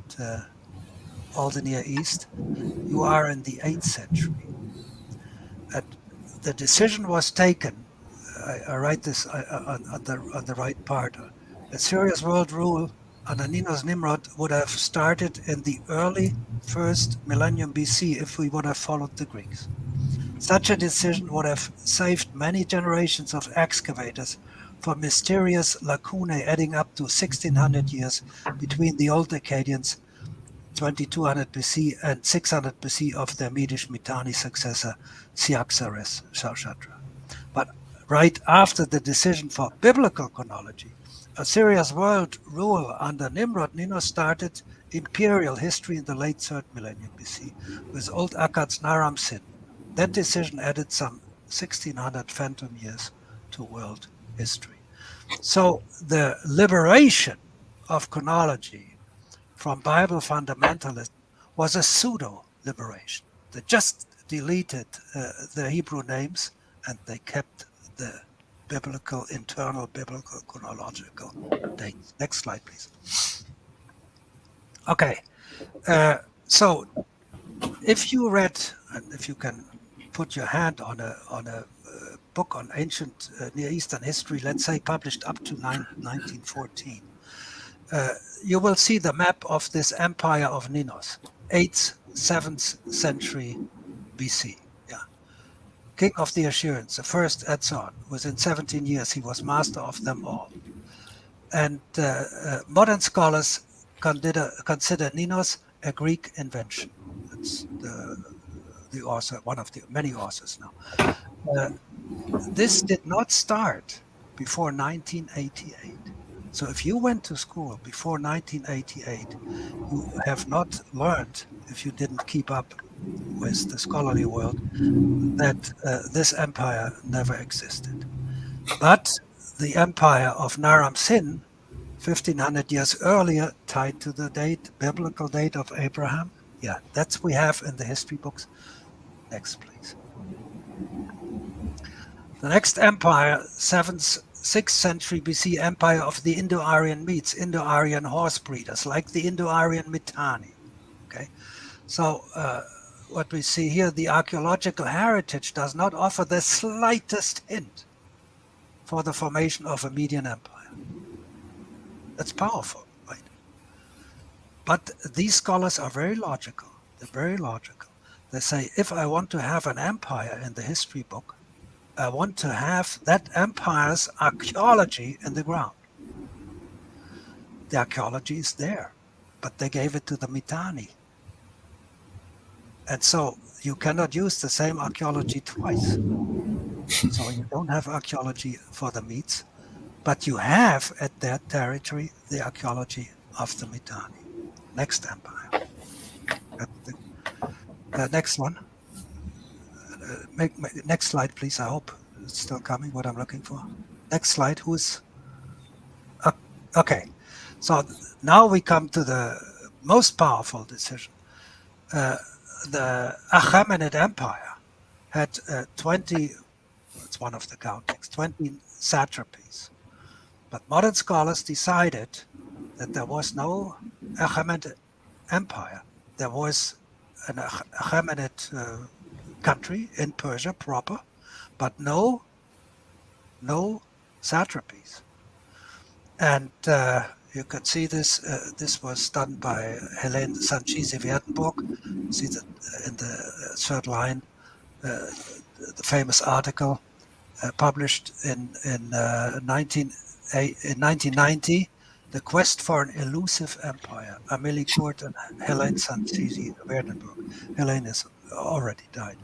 all the Near East. You are in the 8th century. And the decision was taken, I write this on the right part, Assyria's world rule under Ninos Nimrod would have started in the early first millennium BC if we would have followed the Greeks. Such a decision would have saved many generations of excavators from mysterious lacunae adding up to 1600 years between the old Akkadians, 2200 BC, and 600 BC of their Medish Mitani successor, Cyaxares Shaushatra. But right after the decision for biblical chronology, Assyria's world rule under Nimrod, Ninos started imperial history in the late 3rd millennium BC with Old Akkad's Naram Sin. That decision added some 1600 phantom years to world history. So the liberation of chronology from Bible fundamentalism was a pseudo-liberation. They just deleted the Hebrew names, and they kept the internal biblical chronological dates. Next slide, please. Okay, so if you read, and if you can put your hand on a book on ancient Near Eastern history, let's say published up to 1914, you will see the map of this empire of Ninos, 8th, 7th century BC. Yeah, king of the Assyrians, the first and so on. Within 17 years, he was master of them all. And modern scholars consider Ninos a Greek invention. That's the author, one of the many authors now. This did not start before 1988. So if you went to school before 1988, you have not learned, if you didn't keep up with the scholarly world, that this empire never existed. But the empire of Naram Sin, 1500 years earlier, tied to the biblical date of Abraham. Yeah, that's we have in the history books. Next, please. The next empire, 6th century BC, empire of the Indo-Aryan Medes, Indo-Aryan horse breeders, like the Indo-Aryan Mitani. Okay, so what we see here, the archaeological heritage does not offer the slightest hint for the formation of a Median empire. That's powerful, right? But these scholars are very logical. They're very logical. They say, if I want to have an empire in the history book, I want to have that empire's archaeology in the ground. The archaeology is there, but they gave it to the Mitani. And so you cannot use the same archaeology twice. So you don't have archaeology for the Medes, but you have at that territory the archaeology of the Mitani. Next empire. Next one. Next slide, please. I hope it's still coming, what I'm looking for. Next slide. Who's... okay. So now we come to the most powerful decision. The Achaemenid Empire had 20, it's one of the countings, 20 satrapies. But modern scholars decided that there was no Achaemenid Empire. There was an Achaemenid country in Persia proper, but no satrapies. And you can see this. This was done by Helene Sanchisi-Wertenburg. You see that in the third line, the famous article published in 1990, The Quest for an Elusive Empire, Amélie Court and Helene Sanchisi-Wertenburg. Helene is already died.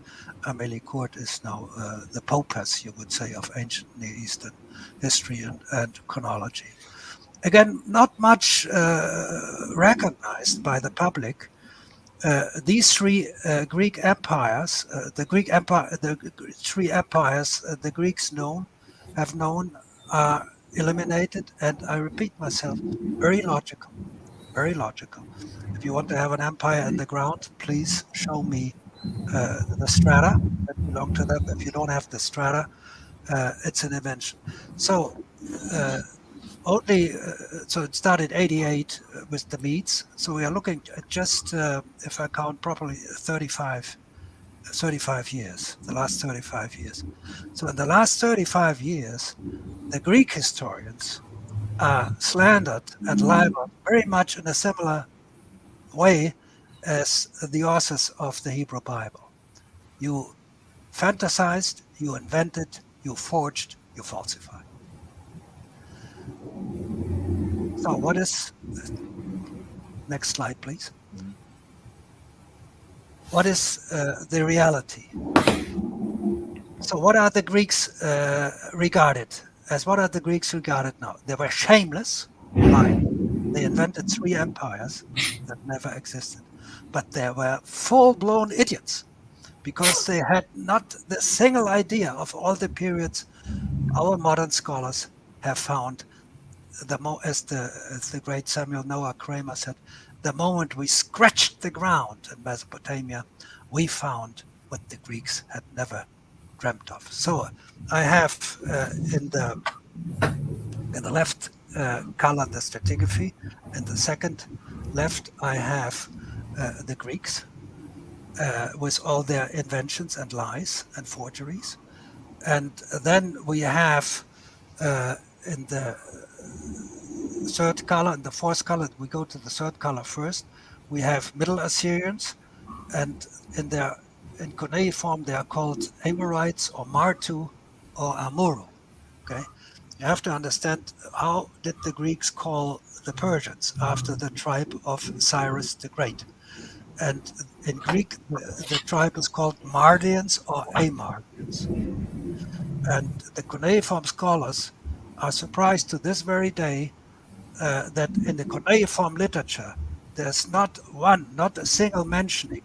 Amélie Court is now the Popes, you would say, of ancient Near Eastern history and chronology. Again, not much recognized by the public. These three Greek empires, the three empires the Greeks have known are eliminated, and I repeat myself, very logical, very logical. If you want to have an empire in the ground, please show me the strata that belong to them. If you don't have the strata, it's an invention. So so it started 88 with the Medes. So we are looking at just, if I count properly, 35 years, the last 35 years. So in the last 35 years, the Greek historians are slandered and libeled very much in a similar way as the authors of the Hebrew Bible. You fantasized, you invented, you forged, you falsified. So what is, next slide, please. What is the reality? So what are the Greeks regarded as? What are the Greeks regarded now? They were shameless, lying. They invented three empires that never existed. But they were full-blown idiots because they had not the single idea of all the periods our modern scholars have found. As the great Samuel Noah Kramer said, the moment we scratched the ground in Mesopotamia, we found what the Greeks had never dreamt of. So I have in the left column the stratigraphy, in the second left I have the Greeks with all their inventions and lies and forgeries, and then we have in the third color and the fourth color. We go to the third color first. We have Middle Assyrians, and in cuneiform they are called Amorites or Martu or Amuru. Okay, you have to understand how did the Greeks call the Persians after the tribe of Cyrus the Great. And in Greek, the tribe is called Mardians or Amardians. And the cuneiform scholars are surprised to this very day that in the cuneiform literature, there's not a single mentioning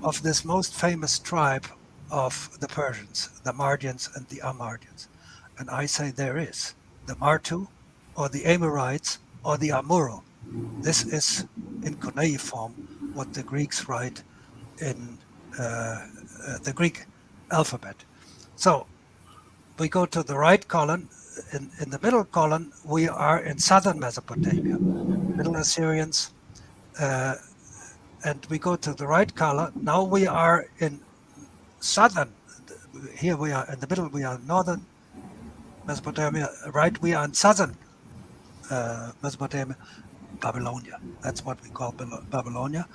of this most famous tribe of the Persians, the Mardians and the Amardians. And I say there is. The Martu, or the Amorites, or the Amuru. This is in cuneiform what the Greeks write in the Greek alphabet. So we go to the right column. In the middle column, we are in southern Mesopotamia, Middle Assyrians, and we go to the right column. Now we are in southern. Here we are in the middle. We are northern Mesopotamia. Right, we are in southern Mesopotamia, Babylonia. That's what we call Babylonia.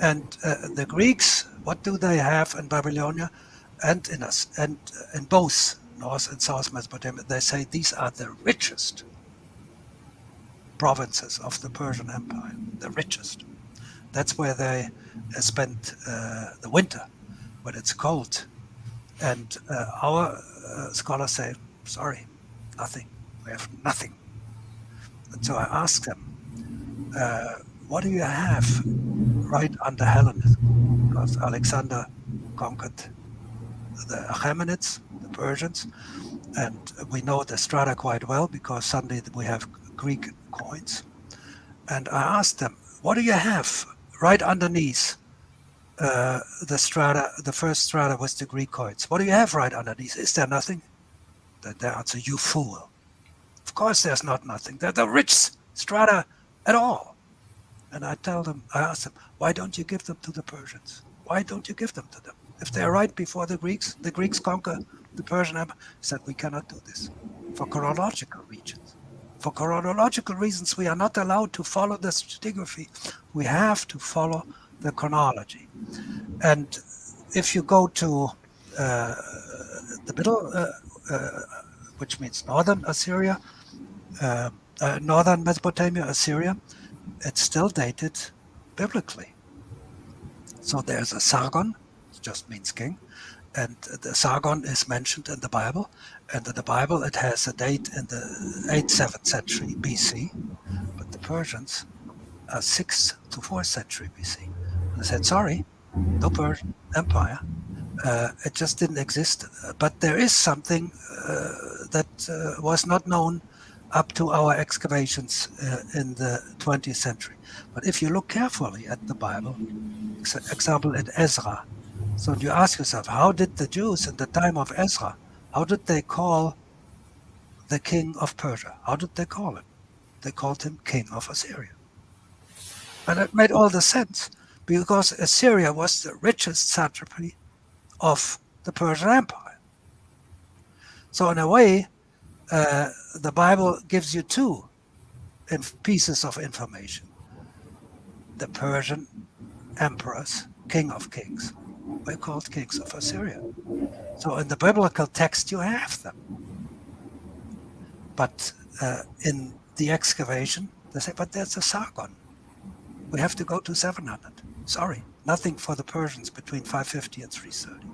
And the Greeks, what do they have in Babylonia and in us and in both North and South Mesopotamia? They say these are the richest provinces of the Persian Empire, the richest. That's where they spend the winter when it's cold. And our scholars say, sorry, nothing. We have nothing. And so I ask them, what do you have right under Hellenism? Because Alexander conquered the Achaemenids, the Persians, and we know the strata quite well because suddenly we have Greek coins. And I asked them, what do you have right underneath the strata, the first strata with the Greek coins? What do you have right underneath? Is there nothing? They answer, you fool. Of course there's not nothing. They're the rich strata at all. And I ask them, why don't you give them to the Persians? Why don't you give them to them? If they're right before the Greeks conquer the Persian Empire. He said, we cannot do this for chronological reasons. For chronological reasons, we are not allowed to follow the stratigraphy. We have to follow the chronology. And if you go to the middle, which means northern Assyria, northern Mesopotamia, Assyria, it's still dated biblically. So there's a Sargon, it just means king, and the Sargon is mentioned in the Bible, and in the Bible it has a date in the 8th, 7th century BC, but the Persians are 6th to 4th century BC. And I said, sorry, no Persian Empire. It just didn't exist. But there is something that was not known up to our excavations in the 20th century. But if you look carefully at the Bible, example in Ezra, so you ask yourself, how did the Jews in the time of Ezra, how did they call the king of Persia? How did they call him? They called him king of Assyria. And it made all the sense, because Assyria was the richest satrapy of the Persian Empire. So in a way, the Bible gives you two pieces of information. The Persian emperors, king of kings, were called kings of Assyria. So in the biblical text, you have them. But in the excavation, they say, but there's a Sargon. We have to go to 700. Sorry, nothing for the Persians between 550 and 330.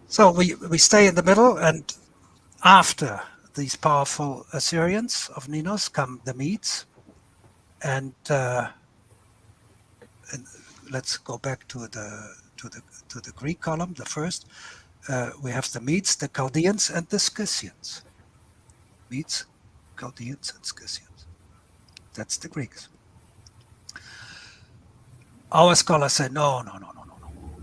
So we stay in the middle, and after these powerful Assyrians of Ninos come the Medes, and let's go back to the Greek column. The first, we have the Medes, the Chaldeans, and the Scythians. Medes, Chaldeans, and Scythians. That's the Greeks. Our scholars say no.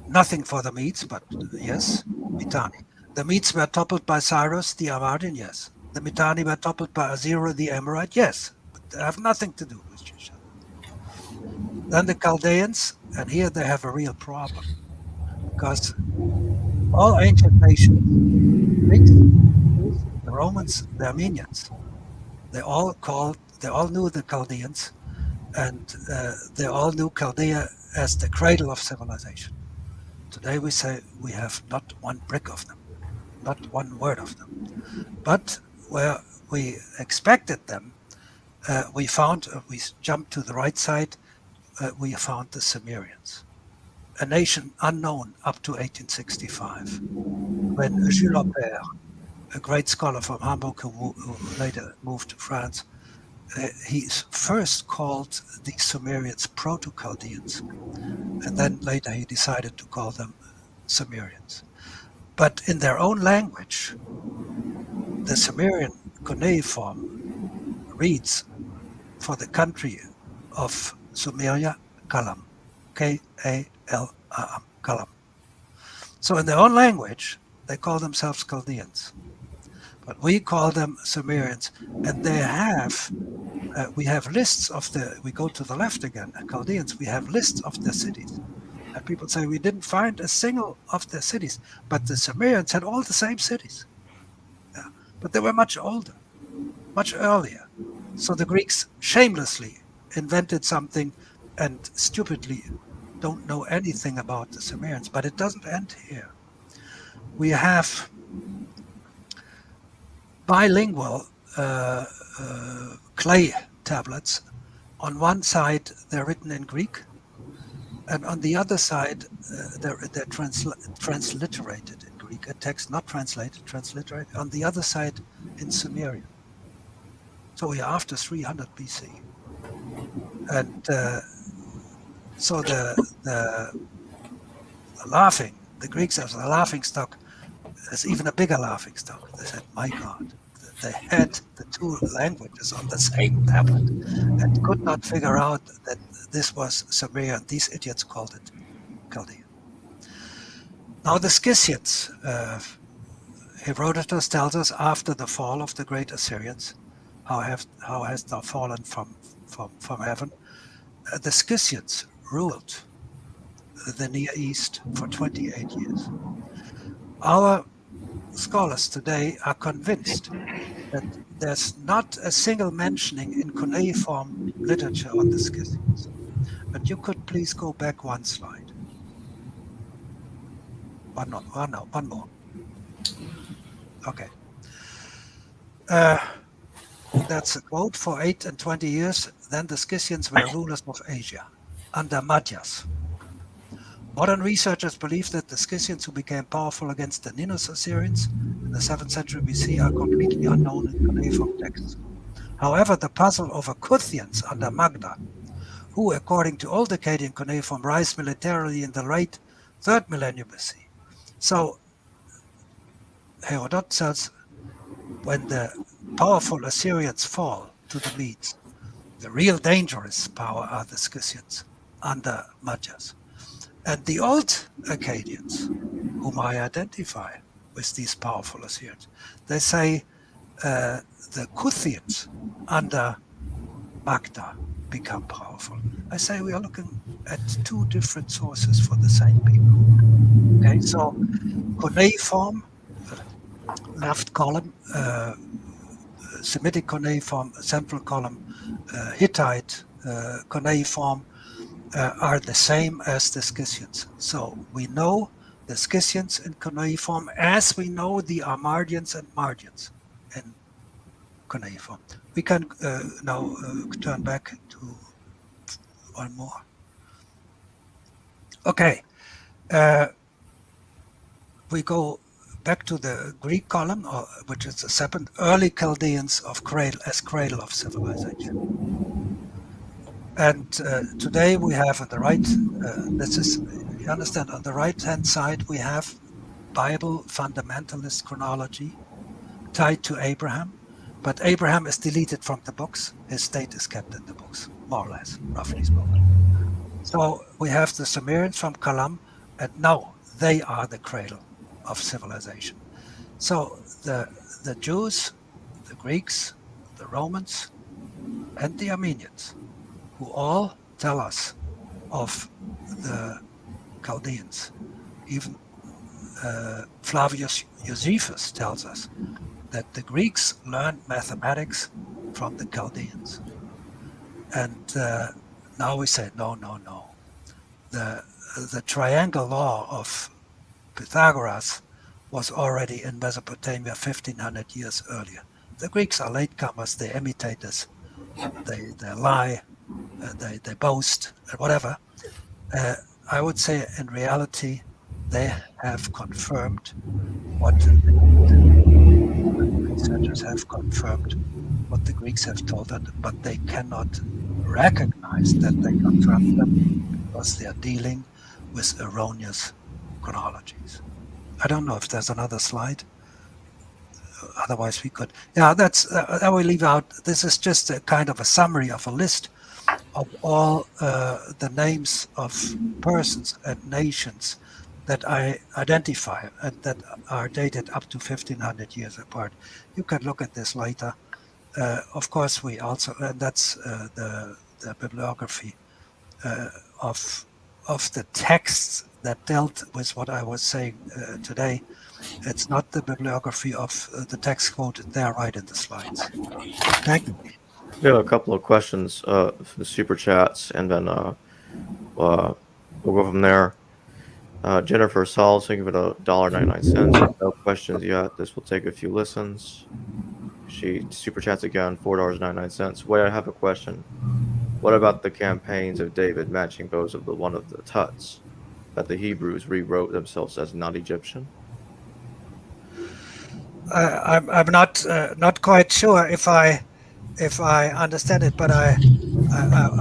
Nothing for the Medes, but yes, Mitani. The Medes were toppled by Cyrus the Armadian, yes. The Mitani were toppled by Azira the Amorite, yes. But they have nothing to do with each other. Then the Chaldeans, and here they have a real problem, because all ancient nations, the Greeks, the Romans, the Armenians, they all knew the Chaldeans, and they all knew Chaldea as the cradle of civilization. Today we say we have not one brick of them, not one word of them. But where we expected them, we jumped to the right side, we found the Sumerians, a nation unknown up to 1865, when Jules Aubert, a great scholar from Hamburg who later moved to France, he first called the Sumerians Proto-Chaldeans, and then later he decided to call them Sumerians. But in their own language, the Sumerian cuneiform reads for the country of Sumeria, Kalam, K-A-L-A-M, Kalam. So in their own language, they call themselves Chaldeans, but we call them Sumerians, and they have. We have lists of we go to the left again, Chaldeans, we have lists of their cities. And people say we didn't find a single of their cities, but the Sumerians had all the same cities. Yeah. But they were much older, much earlier. So the Greeks shamelessly invented something and stupidly don't know anything about the Sumerians, but it doesn't end here. We have bilingual clay tablets. On one side, they're written in Greek, and on the other side, they're transliterated in Greek. A text not translated, transliterated. On the other side, in Sumerian. So we are after 300 BC, and so the Greeks have the laughing stock. There's even a bigger laughing stock. They said, "My God." They had the two languages on the same tablet and could not figure out that this was Sumerian. These idiots called it Chaldean. Now the Scythians, Herodotus tells us after the fall of the great Assyrians, how hast thou fallen from heaven? The Scythians ruled the Near East for 28 years. Our scholars today are convinced that there's not a single mentioning in cuneiform literature on the Scythians. But you could please go back one slide. One more. Okay. That's a quote. For 8 and 20 years, then the Scythians were rulers of Asia under Magyars. Modern researchers believe that the Scythians who became powerful against the Ninus Assyrians in the 7th century BC are completely unknown in cuneiform texts. However, the puzzle over Kuthians under Magda, who, according to old Akkadian cuneiform, rise militarily in the late 3rd millennium BC. So, Herodotus says, when the powerful Assyrians fall to the Medes, the real dangerous power are the Scythians under Magyars. And the old Akkadians, whom I identify with these powerful Assyrians, they say the Kuthians under Magda become powerful. I say we are looking at two different sources for the same people. Okay, so cuneiform, left column, Semitic cuneiform, central column, Hittite cuneiform, are the same as the Scythians. So we know the Scythians in cuneiform as we know the Armadians and Mardians in cuneiform. We can now turn back to one more. Okay. We go back to the Greek column, which is the second, early Chaldeans of cradle of civilization. And today we have on the right, you understand, on the right-hand side we have Bible fundamentalist chronology tied to Abraham, but Abraham is deleted from the books. His state is kept in the books, more or less, roughly spoken. So we have the Sumerians from Kalam, And no, they are the cradle of civilization. So the Jews, the Greeks, the Romans, and the Armenians, who all tell us of the Chaldeans. Even Flavius Josephus tells us that the Greeks learned mathematics from the Chaldeans. And now we say, no, no, no. The triangle law of Pythagoras was already in Mesopotamia 1500 years earlier. The Greeks are latecomers. They imitate us. They lie. They boast, whatever. I would say in reality, they have confirmed what researchers have confirmed what the Greeks have told us, but they cannot recognize that they confirmed them because they are dealing with erroneous chronologies. I don't know if there's another slide. Otherwise, we could. Yeah, that's that we leave out. This is just a kind of a summary of a list of all the names of persons and nations that I identify and that are dated up to 1500 years apart. You can look at this later. Of course, we also, and that's the bibliography of the texts that dealt with what I was saying today. It's not the bibliography of the text quoted there right in the slides. Thank you. We have a couple of questions for the super chats, and then we'll go from there. Jennifer Saul, thank you for the $1.99. No questions yet. This will take a few listens. She super chats again, $4.99. Wait, I have a question. What about the campaigns of David matching those of the one of the Tuts that the Hebrews rewrote themselves as not Egyptian? I'm not quite sure if I understand it, but I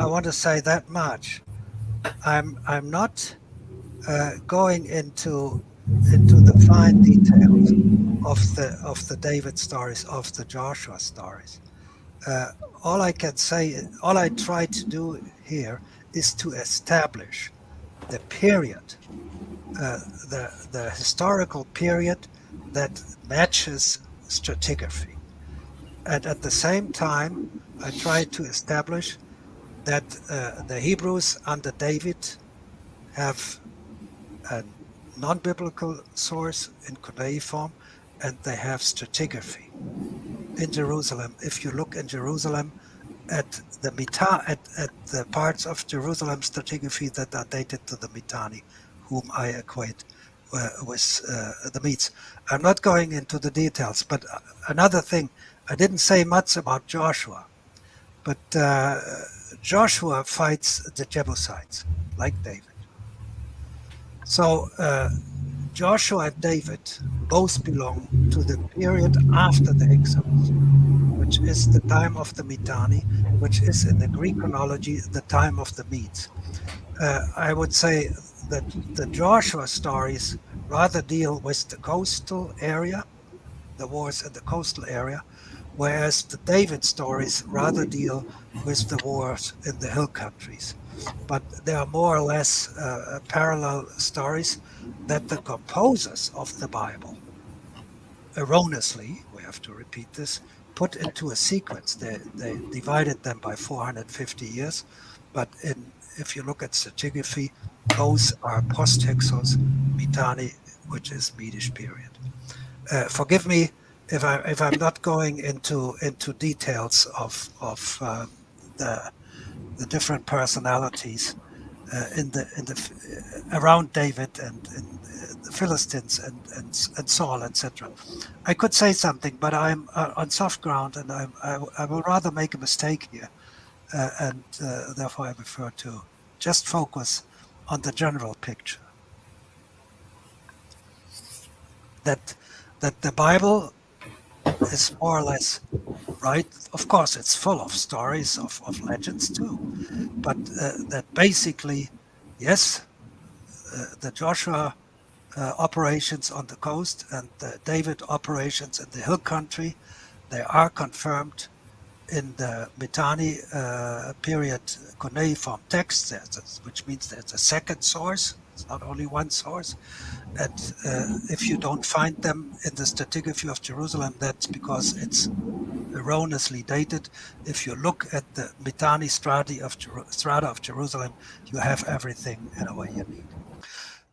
want to say that much. I'm not going into the fine details of the David stories, of the Joshua stories. All I can say, all I try to do here is to establish the period, the historical period that matches stratigraphy. And at the same time, I try to establish that the Hebrews under David have a non-biblical source in cuneiform, and they have stratigraphy in Jerusalem. If you look in Jerusalem at the at the parts of Jerusalem stratigraphy that are dated to the Mitani, whom I equate with the Medes. I'm not going into the details, but another thing, I didn't say much about Joshua, but Joshua fights the Jebusites like David. So Joshua and David both belong to the period after the Exodus, which is the time of the Mitani, which is in the Greek chronology the time of the Medes. I would say that the Joshua stories rather deal with the coastal area, the wars in the coastal area, whereas the David stories rather deal with the wars in the hill countries. But they are more or less parallel stories that the composers of the Bible, erroneously, we have to repeat this, put into a sequence. They divided them by 450 years, but if you look at stratigraphy, those are post-Hyksos, Mitani, which is Medish period. Forgive me if I'm not going into details of the different personalities in the around David and the Philistines and Saul, etc. I could say something, but I'm on soft ground, and I will rather make a mistake here, and therefore I prefer to just focus on the general picture. That the Bible is more or less right. Of course, it's full of stories of legends too, but that basically, yes, the Joshua operations on the coast and the David operations in the hill country, they are confirmed in the Mitani period cuneiform text, which means there's a second source It's not only one source. And if you don't find them in the stratigraphy of Jerusalem, that's because it's erroneously dated. If you look at the Mitani strata of Jerusalem, you have everything in a way you need.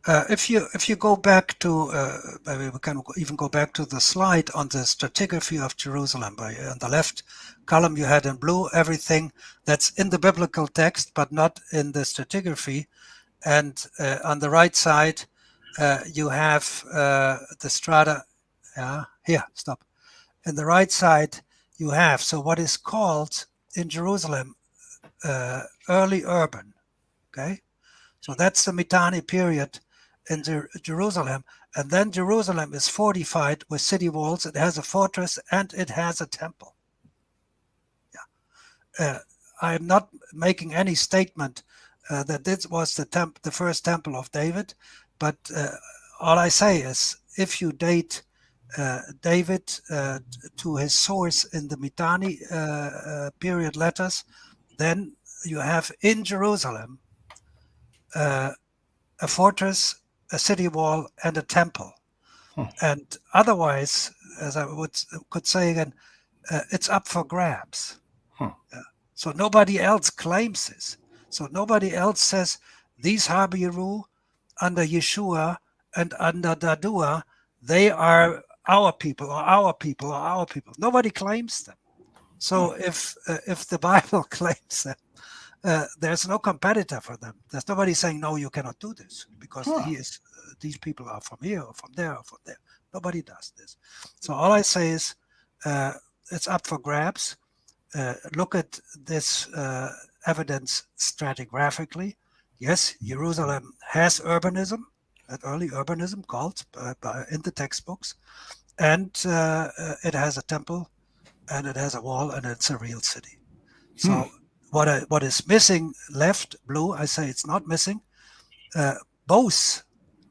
If you go back to, maybe we can even go back to the slide on the stratigraphy of Jerusalem. On the left column, you had in blue everything that's in the biblical text, but not in the stratigraphy. And on the right side, you have the strata. Here, stop. On the right side, you have what is called in Jerusalem early urban. Okay, so that's the Mitani period in Jerusalem, and then Jerusalem is fortified with city walls. It has a fortress and it has a temple. I am not making any statement that this was the first temple of David, but all I say is if you date David to his source in the Mitani period letters, then you have in Jerusalem a fortress, a city wall, and a temple. And otherwise, as I could say again, it's up for grabs. So nobody else claims this. So nobody else says these Habiru under Yeshua and under Dadua, they are our people or our people or our people. Nobody claims them. So if the Bible claims them, there's no competitor for them. There's nobody saying, no, you cannot do this because these people are from here or from there or from there. Nobody does this. So all I say is it's up for grabs. Look at this evidence stratigraphically. Yes, Jerusalem has urbanism, that early urbanism called in the textbooks, and it has a temple, and it has a wall, and it's a real city. So what is missing left, blue, I say it's not missing. Both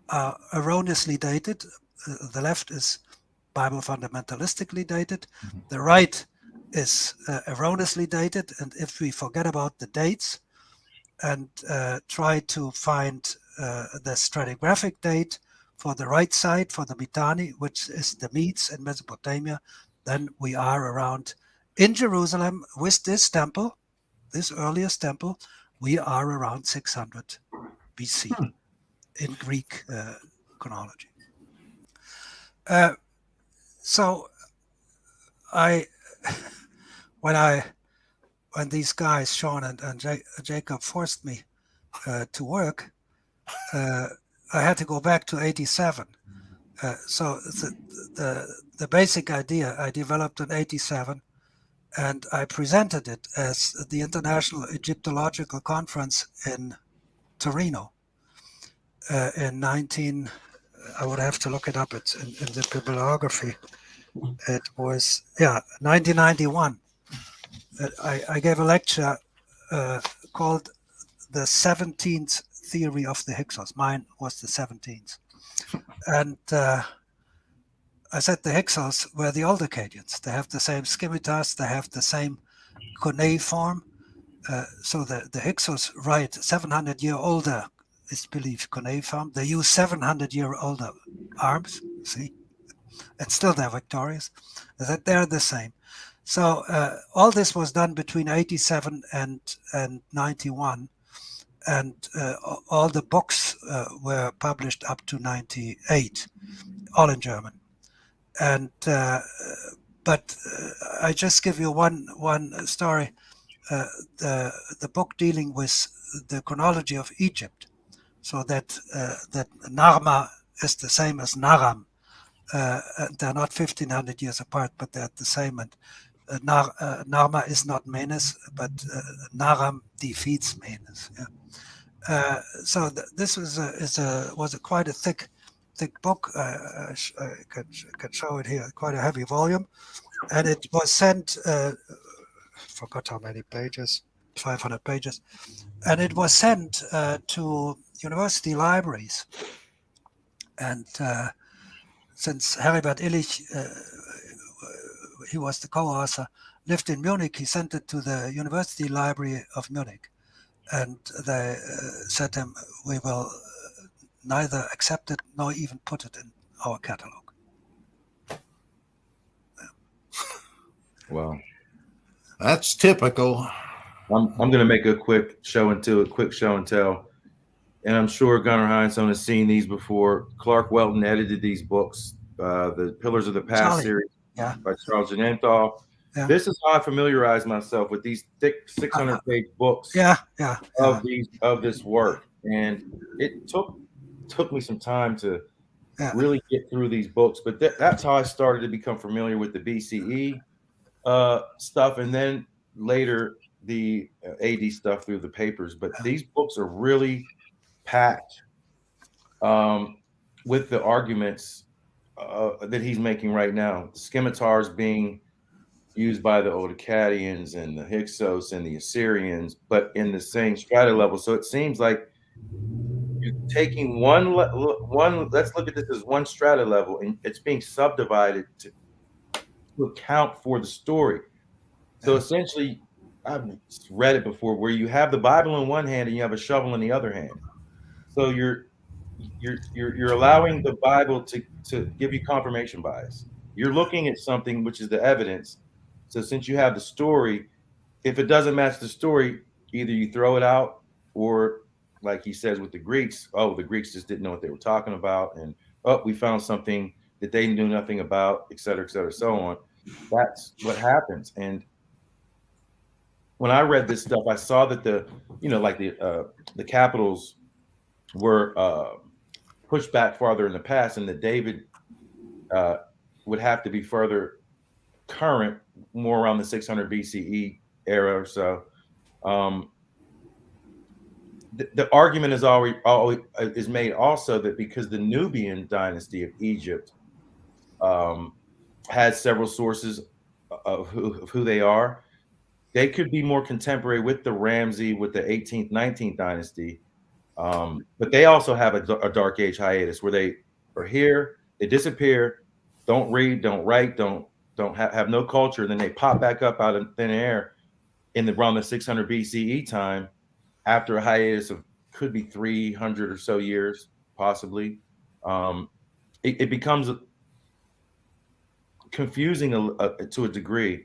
are erroneously dated. The left is Bible fundamentalistically dated. The right is erroneously dated. And if we forget about the dates and try to find the stratigraphic date for the right side, for the Mitani, which is the Medes in Mesopotamia, then we are around in Jerusalem with this temple, this earliest temple, we are around 600 BC in Greek chronology. So when these guys, Sean and Jacob, forced me to work, I had to go back to 87. So the basic idea I developed in 87, and I presented it as the International Egyptological Conference in Torino in 19. I would have to look it up. It's in the bibliography. It was 1991. I gave a lecture called the 17th theory of the Hyksos. Mine was the 17th, and I said the Hyksos were the Oldercadians. They have the same scimitas, they have the same cuneiform. So the Hyksos write 700-year older is believed cuneiform. They use 700-year older arms, see? And still they're victorious. That they're the same. So all this was done between 87 and 91. And all the books were published up to 98, all in German. And but I just give you one story. The book dealing with the chronology of Egypt, so that Narma is the same as Naram. They're not 1500 years apart, but they're the same. And Narma is not Menes, but Naram defeats Menes. Yeah. So this was quite a thick book. I can show it here. Quite a heavy volume, and it was sent. Forgot how many pages. 500 pages, and it was sent to university libraries. And since Heribert Illich, he was the co-author, lived in Munich, he sent it to the University Library of Munich. And they said to him, we will neither accept it nor even put it in our catalog. Wow. That's typical. I'm going to make a quick show and tell. And I'm sure Gunnar Heinsohn has seen these before. Clark Welton edited these books, the Pillars of the Past Charlie. series Yeah. by Charles Janenthal. Yeah. This is how I familiarized myself with these thick 600-page books of this work. And it took me some time to really get through these books. But that's how I started to become familiar with the BCE stuff, and then later the AD stuff through the papers. But these books are really packed with the arguments that he's making right now. The scimitars being used by the old Akkadians and the Hyksos and the Assyrians, but in the same strata level. So it seems like you're taking one. Let's look at this as one strata level, and it's being subdivided to account for the story. So essentially, I've read it before, where you have the Bible in one hand and you have a shovel in the other hand. So you're allowing the Bible to give you confirmation bias. You're looking at something which is the evidence. So since you have the story, if it doesn't match the story, either you throw it out, or like he says with the Greeks, the Greeks just didn't know what they were talking about, and we found something that they knew nothing about, et cetera, so on. That's what happens. And when I read this stuff, I saw that the capitals were pushed back farther in the past, and that David would have to be further current, more around the 600 BCE era or so. The argument is always is made also that because the Nubian dynasty of Egypt has several sources of who they are, they could be more contemporary with the Ramsey, with the 18th, 19th dynasty. But they also have a dark age hiatus where they are here, they disappear, don't read, don't write, don't have no culture. Then they pop back up out of thin air around the 600 BCE time, after a hiatus of could be 300 or so years, possibly. It becomes confusing to a degree,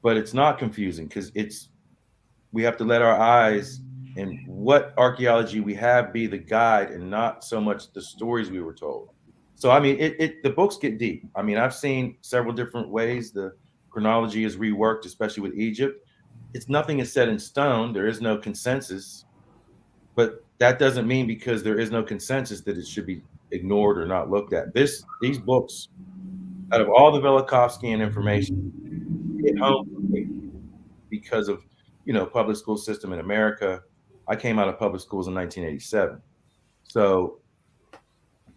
but it's not confusing because we have to let our eyes and what archaeology we have be the guide, and not so much the stories we were told. So I mean, the books get deep. I mean, I've seen several different ways the chronology is reworked, especially with Egypt. Nothing is set in stone. There is no consensus, but that doesn't mean because there is no consensus that it should be ignored or not looked at. These books, out of all the Velikovskian information, hit home because of public school system in America. I came out of public schools in 1987, so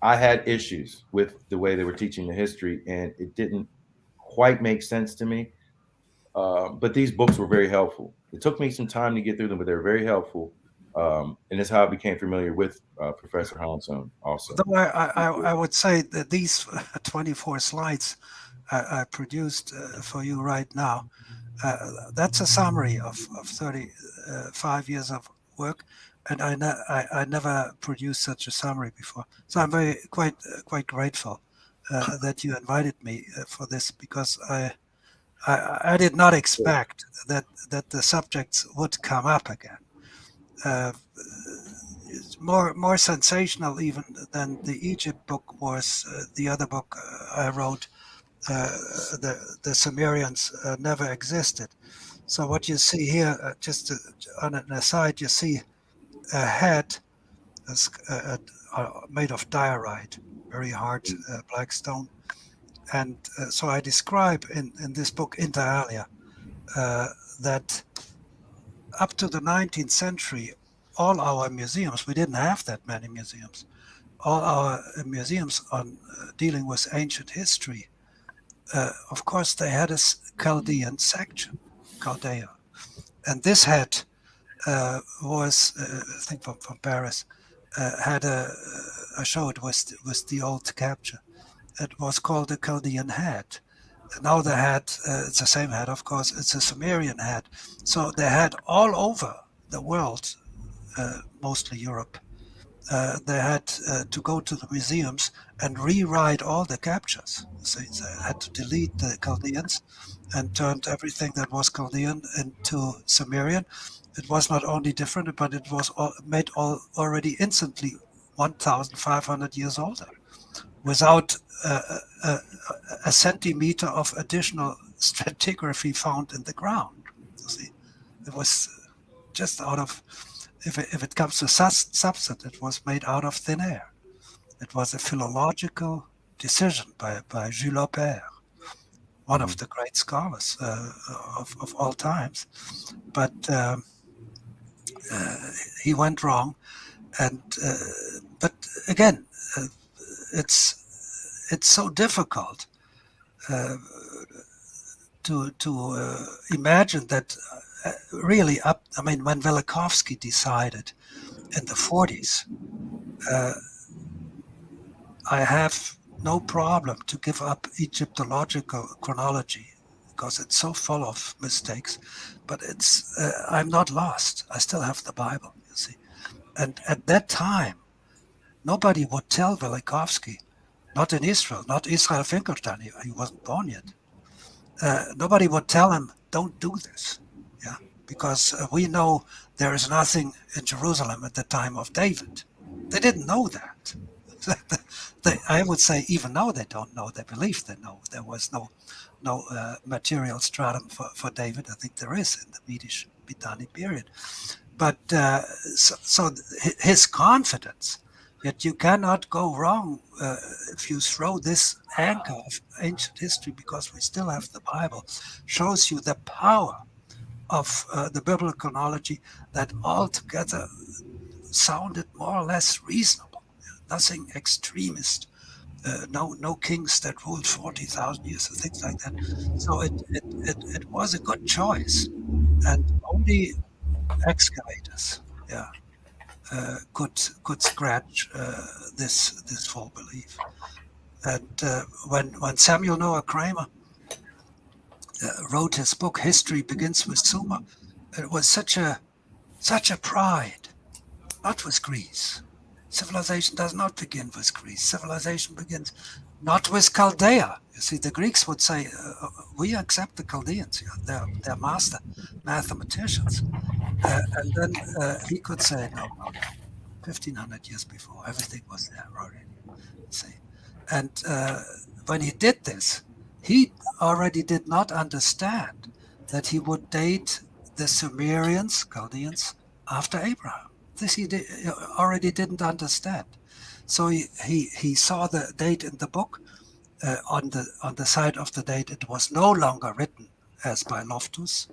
I had issues with the way they were teaching the history, and it didn't quite make sense to me. But these books were very helpful. It took me some time to get through them, but they were very helpful. And that's how I became familiar with Professor Heinsohn also. Though I would say that these 24 slides I produced for you right now, that's a summary of 35 years of work, and I never produced such a summary before. So I'm quite grateful that you invited me for this, because I did not expect that the subjects would come up again. It's more sensational even than the Egypt book was the other book I wrote. The Sumerians never existed. So what you see here, just on an aside, you see a head made of diorite, very hard black stone. And so I describe in this book, Inter alia, that up to the 19th century, all our museums, we didn't have that many museums, all our museums on dealing with ancient history, of course, they had a Chaldean section, Chaldea. And this head was, I think from Paris, had I show it was the old capture. It was called the Chaldean head. And now the head, it's the same head, of course, it's a Sumerian head. So they had all over the world, mostly Europe, they had to go to the museums and rewrite all the captures. So they had to delete the Chaldeans and turned everything that was Chaldean into Sumerian. It was not only different, but it was made already instantly 1,500 years older, without a centimeter of additional stratigraphy found in the ground. You see, it was just out of, if it comes to substance, it was made out of thin air. It was a philological decision by Jules Aubert, one of the great scholars of all times. But he went wrong, and but again, it's so difficult to imagine that really when Velikovsky decided in the 40s, I have no problem to give up Egyptological chronology because it's so full of mistakes, but it's I'm not lost. I still have the Bible, you see. And at that time, nobody would tell Velikovsky, not in Israel, not Israel Finkelstein, he wasn't born yet. Nobody would tell him, don't do this, yeah, because we know there is nothing in Jerusalem at the time of David. They didn't know that. I would say even now they don't know. They believe they know. There was no material stratum for David. I think there is in the Mitani period. But so his confidence that you cannot go wrong if you throw this anchor of ancient history, because we still have the Bible, shows you the power of the biblical chronology that altogether sounded more or less reasonable. Nothing extremist. No kings that ruled 40,000 years or things like that. So it was a good choice, and only excavators, could scratch this full belief. And when Samuel Noah Kramer wrote his book "History Begins with Sumer," it was such a pride, not with Greece. Civilization does not begin with Greece. Civilization begins not with Chaldea. You see, the Greeks would say, we accept the Chaldeans. They're master mathematicians. And then he could say, no, 1,500 years before, everything was there already. See? And when he did this, he already did not understand that he would date the Sumerians, Chaldeans, after Abraham. This he already didn't understand. So he saw the date in the book. On the side of the date, it was no longer written as by Loftus,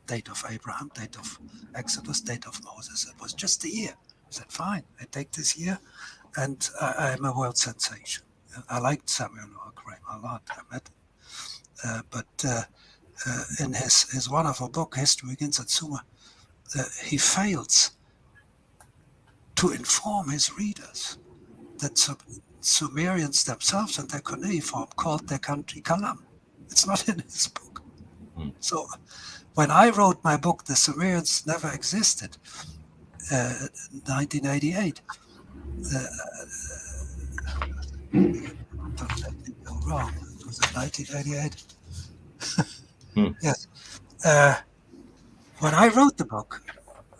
date of Abraham, date of Exodus, date of Moses. It was just the year. I said, fine, I take this year, and I'm a world sensation. I liked Samuel Noah Kramer a lot. I met him. But in his wonderful book, History Begins at Sumer, he fails to inform his readers that Sumerians themselves and their cuneiform called their country Kalam. It's not in his book. So when I wrote my book, The Sumerians Never Existed, 1988, don't let me go wrong. Was it 1988? Yes. When I wrote the book,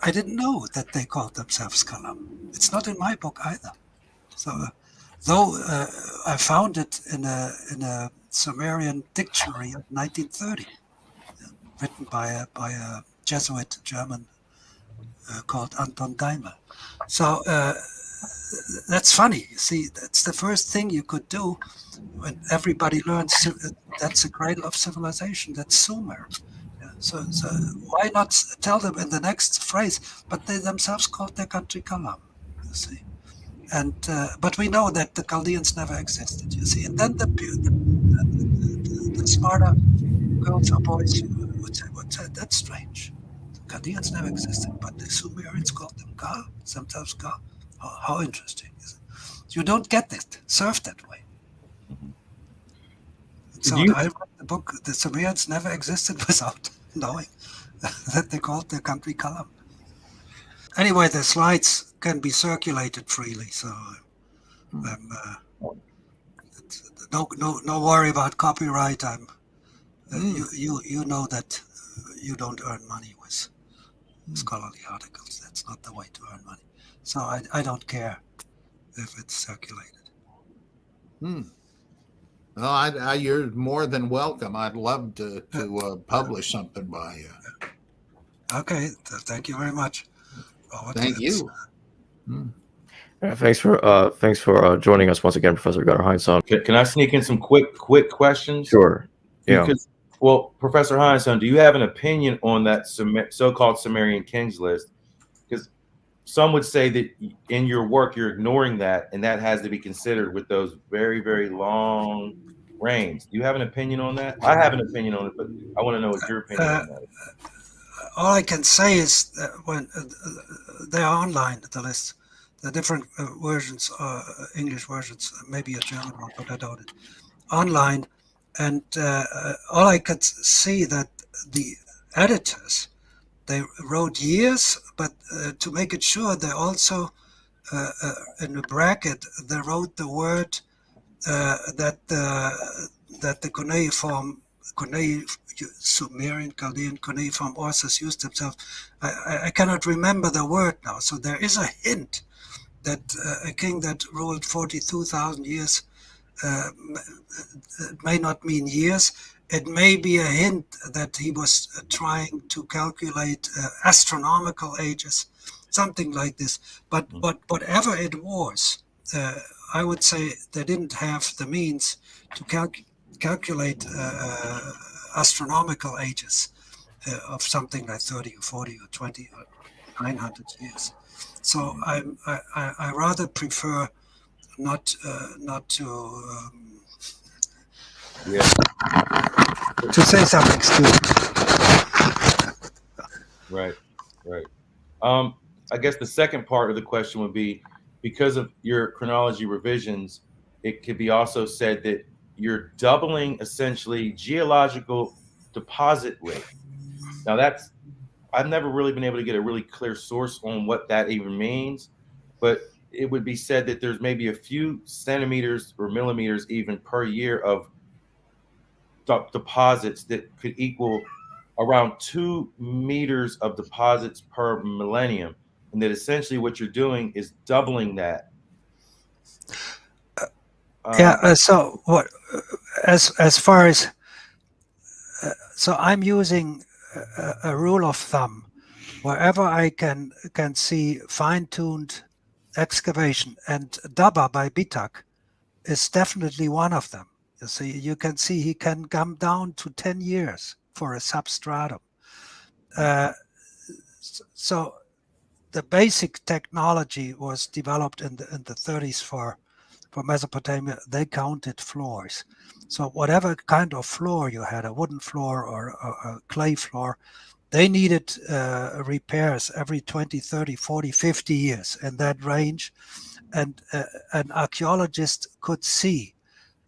I didn't know that they called themselves Kalam. It's not in my book either. So, though I found it in a Sumerian dictionary of 1930, written by a Jesuit German called Anton Daimler. So that's funny. You see, that's the first thing you could do when everybody learns that's the cradle of civilization. That's Sumer. So why not tell them in the next phrase? But they themselves called their country Kalam, you see. And but we know that the Chaldeans never existed, you see. And then the smarter girls or boys would say that's strange. The Chaldeans never existed, but the Sumerians called them Ka, sometimes Ka. How interesting is it? You don't get it served that way. So I wrote the book, The Sumerians Never Existed, without knowing that they called their country Kalam. Anyway, the slides can be circulated freely. So no worry about copyright. You know that you don't earn money with scholarly articles. That's not the way to earn money. So I don't care if it's circulated. Well, you're more than welcome. I'd love to publish something by you. Okay, thank you very much. Thank you. Thanks for joining us once again, Professor Gunnar Heinsohn. Can I sneak in some quick questions? Sure. Yeah. Because, well, Professor Heinsohn, do you have an opinion on that so-called Sumerian kings list? Because some would say that in your work you're ignoring that, and that has to be considered with those very, very long reigns. Do you have an opinion on that? I have an opinion on it, but I want to know what your opinion on that is. All I can say is that when they are online, the list, the different versions, English versions, maybe a German one, but I doubt it, online. And all I could see that the editors, they wrote years, but to make it sure, they also, in a bracket, they wrote the word that the cuneiform, Sumerian, Chaldean, cuneiform authors used themselves. I cannot remember the word now. So there is a hint that a king that ruled 42,000 years may not mean years. It may be a hint that he was trying to calculate astronomical ages, something like this. But whatever it was, I would say they didn't have the means to calculate astronomical ages of something like 30 or 40 or 20 or 900 years. So I rather prefer not to to say something stupid. Right. I guess the second part of the question would be, because of your chronology revisions, it could be also said that you're doubling essentially geological deposit rate. Now I've never really been able to get a really clear source on what that even means, but it would be said that there's maybe a few centimeters or millimeters even per year of deposits that could equal around 2 meters of deposits per millennium, and that essentially what you're doing is doubling that. So what? As far as so, I'm using a rule of thumb. Wherever I can see fine-tuned excavation, and Daba by Bitak is definitely one of them. You see, you can see he can come down to 10 years for a substratum. So the basic technology was developed in the 30s for Mesopotamia. They counted floors. So whatever kind of floor you had, a wooden floor or a clay floor, they needed repairs every 20, 30, 40, 50 years in that range. And an archaeologist could see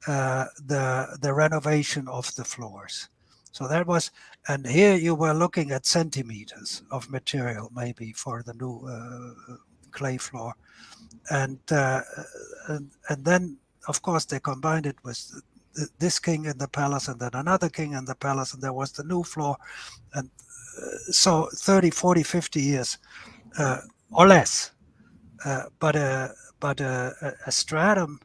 the renovation of the floors. So that was, and here you were looking at centimeters of material maybe for the new clay floor. And then, of course, they combined it with this king in the palace and then another king in the palace, and there was the new floor. And so 30, 40, 50 years or less. But a stratum,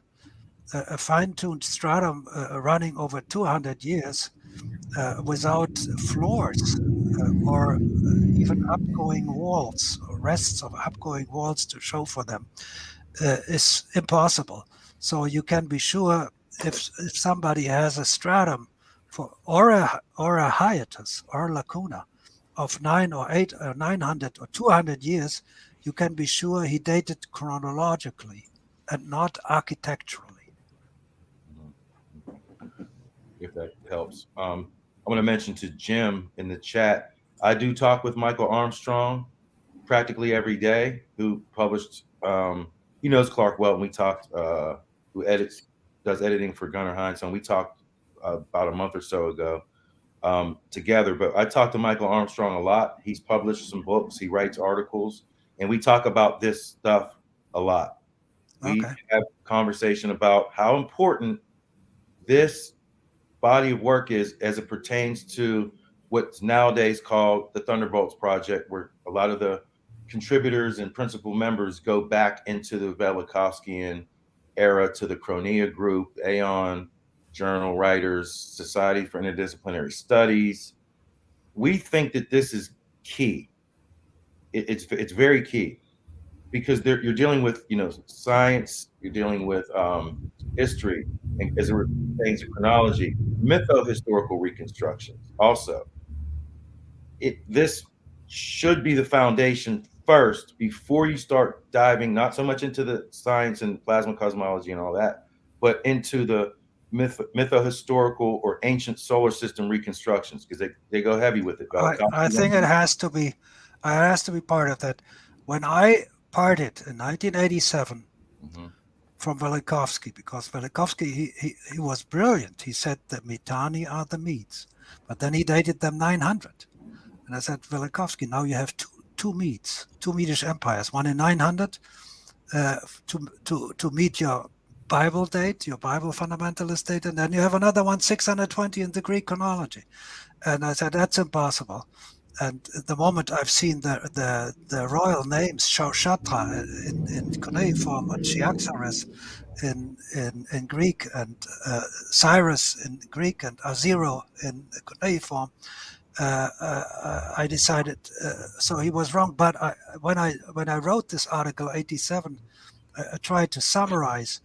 a fine-tuned stratum running over 200 years without floors or even upgoing walls, or rests of upgoing walls to show for them, is impossible. So you can be sure if somebody has a stratum or a hiatus or lacuna of 9 or 8 or 900 or 200 years, you can be sure he dated chronologically and not architecturally. If that helps. I want to mention to Jim in the chat, I do talk with Michael Armstrong practically every day, who published, he knows Clark well, and we talked, who does editing for Gunnar Heinsohn. We talked about a month or so ago together, but I talked to Michael Armstrong a lot. He's published some books, he writes articles. and we talk about this stuff a lot. We Okay. have conversation about how important this body of work is as it pertains to what's nowadays called the Thunderbolts Project, where a lot of the contributors and principal members go back into the Velikovskian era, to the Chronia group, Aeon, journal writers, Society for Interdisciplinary Studies. We think that this is key. It's very key, because you're dealing with, science, you're dealing with history, and as it pertains to chronology, mytho-historical reconstructions. Also, this should be the foundation first before you start diving not so much into the science and plasma cosmology and all that, but into the mytho-historical or ancient solar system reconstructions, because they go heavy with it. I think it has to be part of that. When I parted in 1987 from Velikovsky, because Velikovsky, he was brilliant. He said the Mitani are the Medes, but then he dated them 900. And I said, Velikovsky, now you have two Medes, two Medish empires, one in 900 to meet your Bible date, your Bible fundamentalist date, and then you have another one 620 in the Greek chronology. And I said, that's impossible. And the moment I've seen the royal names, Shaushatra in cuneiform, and Chiaxares in Greek, and Cyrus in Greek, and Azero in cuneiform, I decided. So he was wrong. But when I wrote this article, 87, I tried to summarize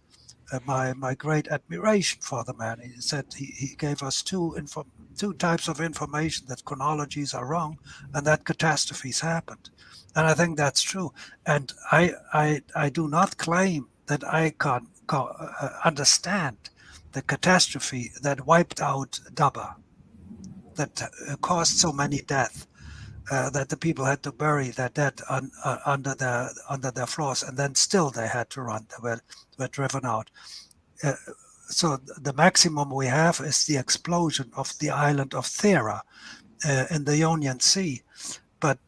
my great admiration for the man. He said he gave us two types of information: that chronologies are wrong and that catastrophes happened. And I think that's true. And I do not claim that I can understand the catastrophe that wiped out Daba, that caused so many deaths, that the people had to bury their dead under their floors, and then still they had to run. They were driven out. So the maximum we have is the explosion of the island of Thera in the Ionian Sea. But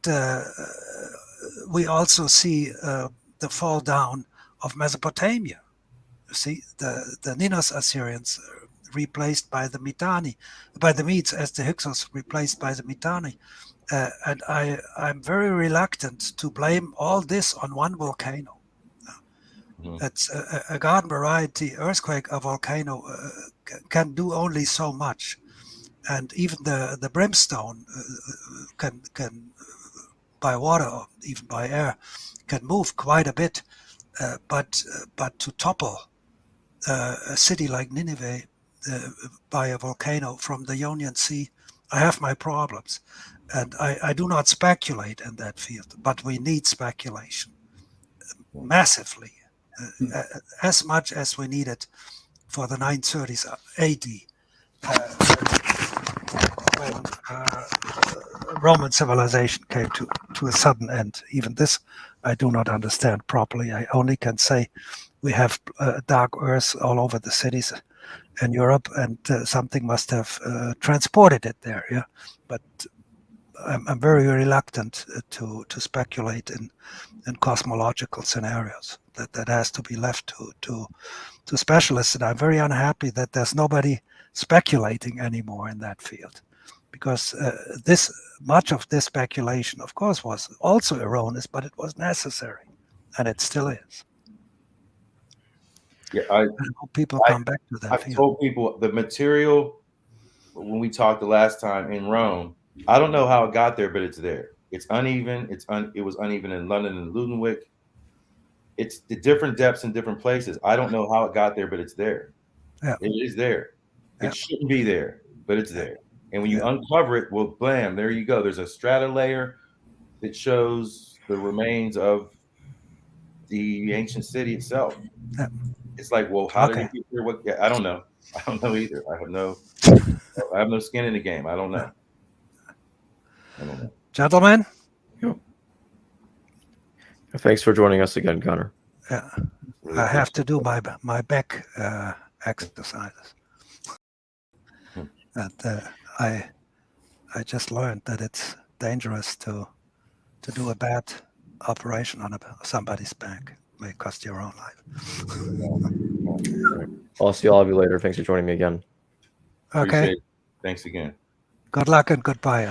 we also see the fall down of Mesopotamia. You see, the Ninos Assyrians replaced by the Mitani, by the Medes, as the Hyksos replaced by the Mitani. And I'm very reluctant to blame all this on one volcano. It's a garden variety earthquake. A volcano can do only so much, and even the brimstone can by water or even by air can move quite a bit. But to topple a city like Nineveh by a volcano from the Ionian Sea, I have my problems, and I do not speculate in that field. But we need speculation massively. As much as we need it for the 930s AD, when Roman civilization came to a sudden end. Even this I do not understand properly. I only can say we have dark earth all over the cities in Europe, and something must have transported it there. Yeah, but I'm very reluctant to speculate in cosmological scenarios. That has to be left to specialists, and I'm very unhappy that there's nobody speculating anymore in that field, because much of this speculation, of course, was also erroneous, but it was necessary, and it still is. Yeah, I hope people come back to that I've field. told people the material, when we talked the last time in Rome, I don't know how it got there, but it's there. It's uneven. It was uneven in London and Ludenwick. It's the different depths in different places. I don't know how it got there, but it's there. Yeah. It is there. Yeah. It shouldn't be there, but it's there. And when you uncover it, well, blam, there you go. There's a strata layer that shows the remains of the ancient city itself. Yeah. It's like, well, how did it get there? What? Yeah, I don't know. I don't know either. I have no skin in the game. I don't know. Gentlemen. Thanks for joining us again, Gunnar. Yeah, really I have to do my back exercises, and I just learned that it's dangerous to do a bad operation on somebody's back. May cost your own life. I'll see all of you later. Thanks for joining me again. Okay. Appreciate it. Thanks again. Good luck and goodbye.